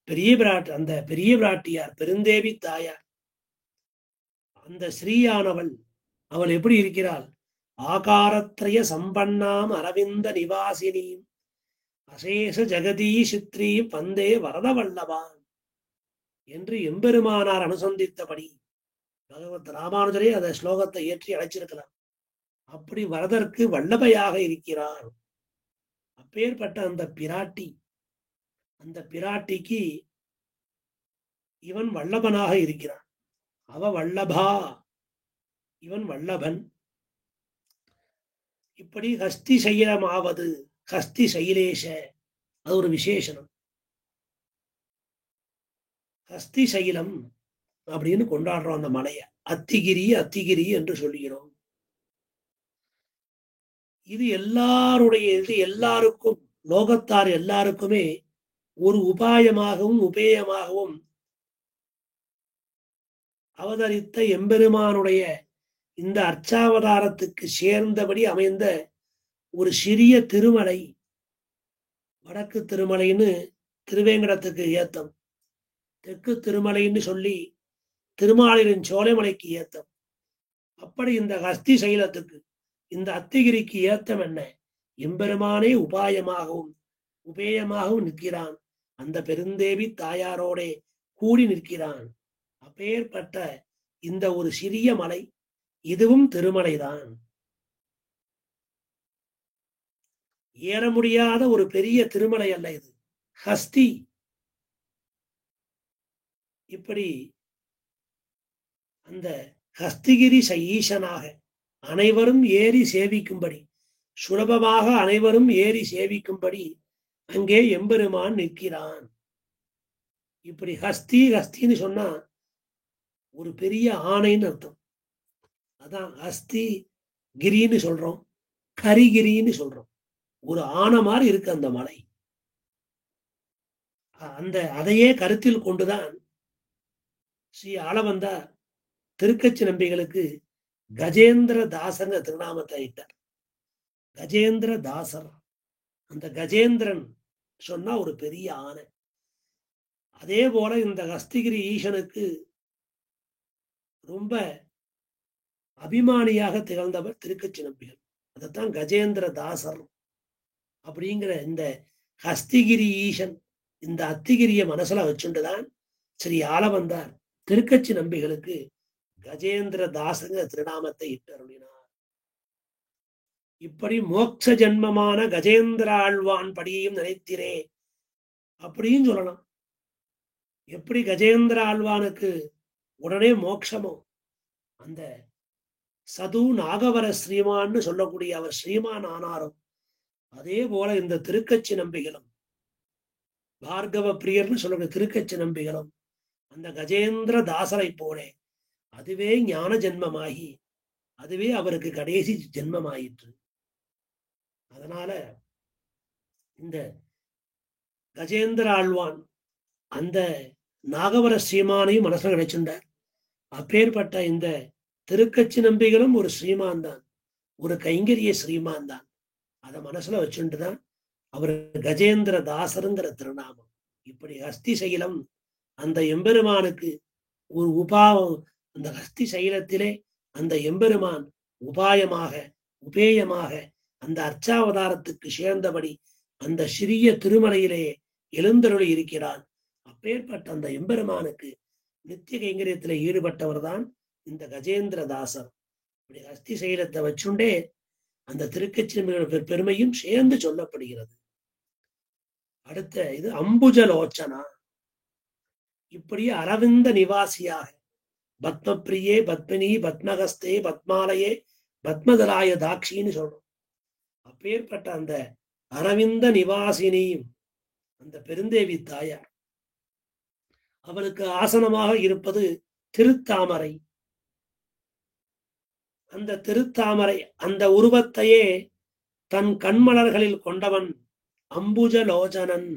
பெரிய பிராட்டியார் பெருந்தேவி தாயார், அந்த ஸ்ரீயானவள் அவள் எப்படி இருக்கிறாள்? ஆகாரத்ரய சம்பன்னாம் அரவிந்த நிவாசினியும் அசேஷ ஜெகதீ சித்ரீ பந்தே வரதவல்லவான் என்று எம்பெருமானார் அனுசந்தித்தபடி பகவத் ராமானுஜரே அந்த ஸ்லோகத்தை ஏற்றி அழைச்சிருக்கலாம். அப்படி வரதற்கு வல்லபையாக இருக்கிறார். அப்பேற்பட்ட அந்த பிராட்டிக்கு இவன் வல்லபனாக இருக்கிறான். அவ வல்லபா, இவன் வல்லபன். இப்படி ஹஸ்தி சைலமாவது, ஹஸ்தி சைலேஷ, அது ஒரு விசேஷனம். ஹஸ்தி சைலம் அப்படின்னு கொண்டாடுறோம் அந்த மலையை. அத்திகிரி என்று சொல்லுகிறோம். இது எல்லாருக்கும், லோகத்தார் எல்லாருக்குமே ஒரு உபாயமாகவும் உபேயமாகவும் அவதரித்த எம்பெருமானுடைய இந்த அர்ச்சாவதாரத்துக்கு சேர்ந்தபடி அமைந்த ஒரு சிறிய திருமலை. வடக்கு திருமலைன்னு திருவேங்கடத்துக்கு ஏத்தம், தெற்கு திருமலைன்னு சொல்லி திருமாலின் சோலைமலைக்கு ஏத்தம். அப்படி இந்த ஹஸ்தி சைலத்துக்கு, இந்த அத்திகிரிக்கு ஏத்தம் என்ன? எம்பெருமானே உபாயமாகவும் உபேயமாகவும் நிற்கிறான். அந்த பெருந்தேவி தாயாரோட கூடி நிற்கிறான். அப்பேற்பட்ட இந்த ஒரு சிறிய மலை, இதுவும் திருமலைதான். ஏற முடியாத ஒரு பெரிய திருமலை அல்ல இது, ஹஸ்தி. இப்படி அந்த ஹஸ்திகிரி ஈசனாக அனைவரும் ஏறி சேவிக்கும்படி, சுலபமாக அனைவரும் ஏறி சேவிக்கும்படி அங்கே எம்பெருமான் நிற்கிறான். இப்படி ஹஸ்தி ஹஸ்தின்னு சொன்னா ஒரு பெரிய ஆணைன்னு அர்த்தம். அதான் ஹஸ்தி கிரின்னு சொல்றோம், கரிகிரின்னு சொல்றோம். ஒரு ஆனை மாதிரி இருக்கு அந்த மலை. அதையே கருத்தில் கொண்டுதான் ஸ்ரீ ஆளவந்தார் திருக்கச்சி நம்பிகளுக்கு கஜேந்திர தாசங்க திருநாமத்தை இட்டார். கஜேந்திர தாசர். அந்த கஜேந்திரன் சொன்னா ஒரு பெரிய ஆனை. அதே போல இந்த ஹஸ்திகிரி ஈசனுக்கு ரொம்ப அபிமானியாக திகழ்ந்தவர் திருக்கச்சி நம்பிகள். அதைத்தான் கஜேந்திர தாசர் அப்படிங்கிற இந்த ஹஸ்திகிரி ஈசன், இந்த அத்திகிரிய மனசுல வச்சுட்டுதான் ஸ்ரீ ஆளவந்தார் திருக்கச்சி நம்பிகளுக்கு கஜேந்திர தாசங்க திருநாமத்தை இட்டருளினார். இப்படி மோட்ச ஜென்மமான கஜேந்திர ஆழ்வான் படியையும் நினைத்திரே அப்படின்னு சொல்லலாம். எப்படி கஜேந்திர ஆழ்வானுக்கு உடனே மோட்சமோ, அந்த சது நாகவர ஸ்ரீமான்னு சொல்லக்கூடிய அவர் ஸ்ரீமான் ஆனாரும், அதே போல இந்த திருக்கச்சி நம்பிகளும், பார்கவ பிரியர்னு சொல்லக்கூடிய திருக்கச்சி நம்பிகளும் அந்த கஜேந்திர தாசரை போல அதுவே ஞான ஜென்மமாகி அதுவே அவருக்கு கடைசி ஜென்மமாயிற்று. அதனால இந்த கஜேந்திர ஆழ்வான் அந்த நாகவர ஸ்ரீமானையும் மனசுல கிடைச்சுட்டார். அப்பேற்பட்ட இந்த திருக்கச்சி நம்பிகளும் ஒரு ஸ்ரீமான் தான், ஒரு கைங்கரிய ஸ்ரீமான் தான். அதை மனசுல வச்சுட்டுதான் அவர் கஜேந்திர தாசருங்கிற திருநாமம். இப்படி ஹஸ்தி சைலம் அந்த எம்பெருமானுக்கு ஒரு உபாவம். அந்த ஹஸ்தி சைலத்திலே அந்த எம்பெருமான் உபாயமாக உபேயமாக அந்த அர்ச்சாவதாரத்துக்கு சேர்ந்தபடி அந்த சிறிய திருமலையிலே எழுந்தருளி இருக்கிறான். அப்பேற்பட்ட அந்த எம்பெருமானுக்கு நித்திய கைங்கரியத்திலே ஈடுபட்டவர் தான் இந்த கஜேந்திர தாசர். இப்படி ஹஸ்தி சைலத்தை வச்சுண்டே அந்த திருக்கச்சி பெருமையும் சேர்ந்து சொல்லப்படுகிறது. அடுத்த இது அம்புஜலோச்சனா. இப்படி அரவிந்த நிவாசியாக பத்மப்பிரியே பத்மினி பத்மகஸ்தே பத்மாலயே பத்மதலாய தாட்சின்னு சொல்றோம். அப்பேற்பட்ட அந்த அரவிந்த நிவாசினியும் அந்த பெருந்தேவி தாயார், அவளுக்கு ஆசனமாக இருப்பது திருத்தாமரை. அந்த திருத்தாமரை அந்த உருவத்தையே தன் கண்மலர்களில் கொண்டவன் அம்புஜலோச்சனன்,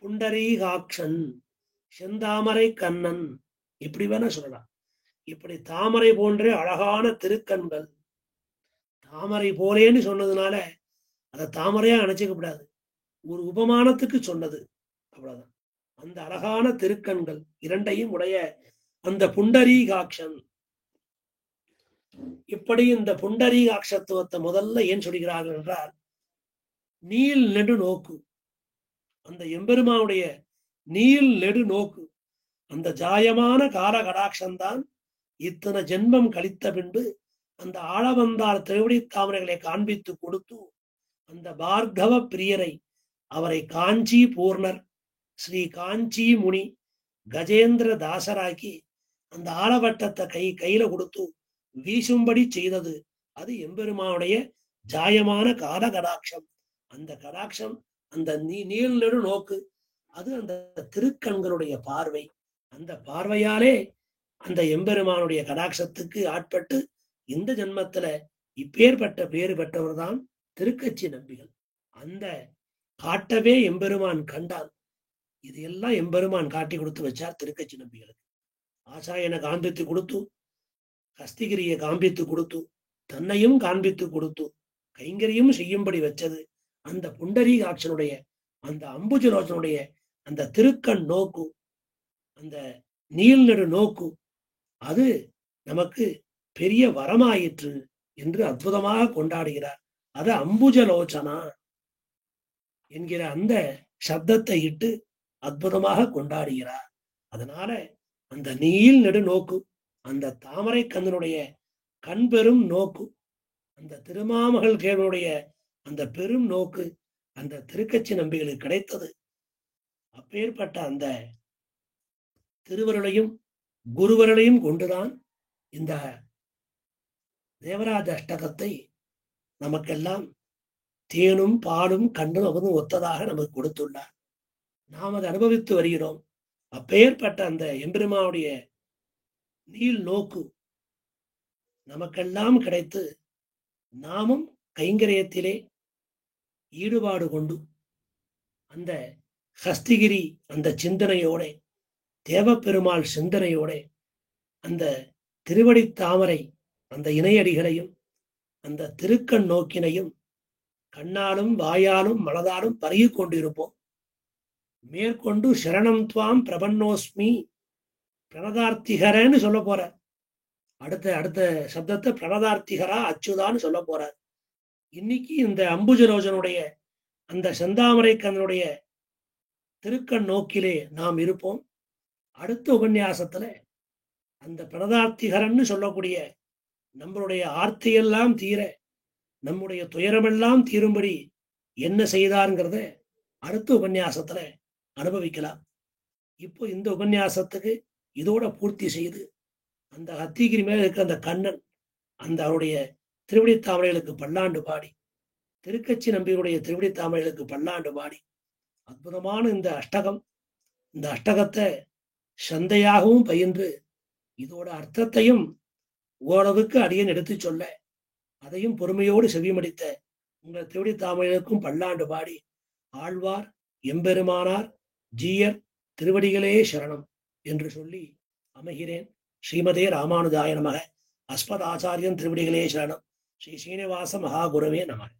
புண்டரீகாட்சன், செந்தாமரை கண்ணன், இப்படி வேணா சொல்லலாம். இப்படி தாமரை போன்றே அழகான திருக்கண்கள். தாமரை போலேன்னு சொன்னதுனால அதை தாமரையா நினைச்சுக்க கூடாது, ஒரு உபமானத்துக்கு சொன்னது, அவ்வளவுதான். அந்த அழகான திருக்கண்கள் இரண்டையும் உடைய அந்த புண்டரீகாட்சன். இப்படி இந்த புண்டரீகாட்சத்துவத்தை முதல்ல ஏன் சொல்கிறார்கள் என்றால், நீள் நெடு நோக்கு, அந்த எம்பெருமானுடைய நீள் நெடு நோக்கு, அந்த ஜாயமான கால கடாட்சம்தான் இத்தனை ஜென்மம் கழித்த பின்பு அந்த ஆளவந்தார் திருவடி தாமரைகளை காண்பித்து கொடுத்து அந்த பார்கவ பிரியரை, அவரை காஞ்சி பூர்ணர் ஸ்ரீ காஞ்சி முனி கஜேந்திர தாசராக்கி அந்த ஆலவட்டத்தை கையில கொடுத்து வீசும்படி செய்தது. அது எம்பெருமானுடைய ஜாயமான கால கடாட்சம். அந்த கடாட்சம், அந்த நீள் நெடு நோக்கு, அது அந்த திருக்கண்களுடைய பார்வை. அந்த பார்வையாலே அந்த எம்பெருமானுடைய கடாட்சத்துக்கு ஆட்பட்டு இந்த ஜென்மத்துல இப்பேற்பட்ட பேறு பெற்றவர் தான் திருக்கச்சி நம்பிகள். அந்த காட்டவே எம்பெருமான் கண்டான். இது எல்லாம் எம்பெருமான் காட்டி கொடுத்து வச்சார் திருக்கச்சி நம்பிகளுக்கு. ஆசாயனை காண்பித்து கொடுத்து ஹஸ்திகிரியை காண்பித்து கொடுத்து தன்னையும் காண்பித்து கொடுத்து கைங்கரியும் செய்யும்படி வச்சது அந்த புண்டரீகாட்சனுடைய அந்த அம்புஜலோச்சனுடைய அந்த திருக்கண் நோக்கு, அந்த நீள்நெடு நோக்கு, அது நமக்கு பெரிய வரமாயிற்று என்று அற்புதமாக கொண்டாடுகிறார். அது அம்புஜலோச்சனா என்கிற அந்த சப்தத்தை இட்டு அற்புதமாக கொண்டாடுகிறார். அதனால அந்த நீள் நெடு நோக்கு, அந்த தாமரை கந்தனுடைய கண் பெரும் நோக்கு, அந்த திருமாமகள் கேளுடைய அந்த பெரும் நோக்கு அந்த திருக்கச்சி நம்பிகளுக்கு கிடைத்தது. அப்பேற்பட்ட அந்த திருவருளையும் குருவருளையும் கொண்டுதான் இந்த தேவராஜ அஷ்டகத்தை நமக்கெல்லாம் தேனும் பாலும் கண்டும் அவனும் ஒத்ததாக நமக்கு கொடுத்துள்ளார். நாம் அதை அனுபவித்து வருகிறோம். அப்பேற்பட்ட அந்த எம்பெருமானுடைய நீள் நோக்கு நமக்கெல்லாம் கிடைத்து நாமும் கைங்கரியத்திலே ஈடுபாடு கொண்டு அந்த ஹஸ்திகிரி அந்த சிந்தனையோட, தேவப்பெருமாள் சிந்தனையோட, அந்த திருவடி தாமரை அந்த இணையடிகளையும் அந்த திருக்கண் நோக்கினையும் கண்ணாலும் வாயாலும் மனதாலும் பருகி கொண்டிருப்போம். மேற்கொண்டு சரணம் துவாம் பிரபன்னோஸ்மி பிரணதார்த்திகரன்னு சொல்ல போறார். அடுத்த சப்தத்தை பிரணதார்த்திகரா அச்சுதான்னு சொல்ல போறார். இன்னைக்கு இந்த அம்புஜரோஜனுடைய அந்த செந்தாமரை கண்ணனுடைய திருக்கண் நோக்கிலே நாம் இருப்போம். அடுத்த உபன்யாசத்துல அந்த பிரணதார்த்திகரன்னு சொல்லக்கூடிய நம்மளுடைய ஆர்த்தியெல்லாம் தீர, நம்முடைய துயரமெல்லாம் தீரும்படி என்ன செய்தாருங்கிறத அடுத்த உபன்யாசத்துல அனுபவிக்கலாம். இப்போ இந்த உபன்யாசத்துக்கு இதோட பூர்த்தி செய்து அந்த ஹத்திகிரி மேல இருக்க அந்த கண்ணன் அந்த அவருடைய திருவடி தாமரைகளுக்கு பல்லாண்டு பாடி, திருக்கச்சி நம்பியுடைய திருவடி தாமரைகளுக்கு பல்லாண்டு பாடி அற்புதமான இந்த அஷ்டகம், இந்த அஷ்டகத்தை சந்தையாகவும் பயின்று இதோட அர்த்தத்தையும் ஓரளவுக்கு அடியன் எடுத்து சொல்ல அதையும் பொறுமையோடு செவிமடித்த உங்கள் திருவடி தாமரைகளுக்கும் பல்லாண்டு பாடி ஆழ்வார் எம்பெருமானார் ஜீயர் திருவடிகளே சரணம் என்று சொல்லி அமைகிறேன். ஸ்ரீமதே ராமானுஜாய நமக. அஸ்மத் ஆச்சாரியன் திருவடிகளே சரணம். ஸ்ரீ ஸ்ரீனிவாச மகாகுரவே நமக.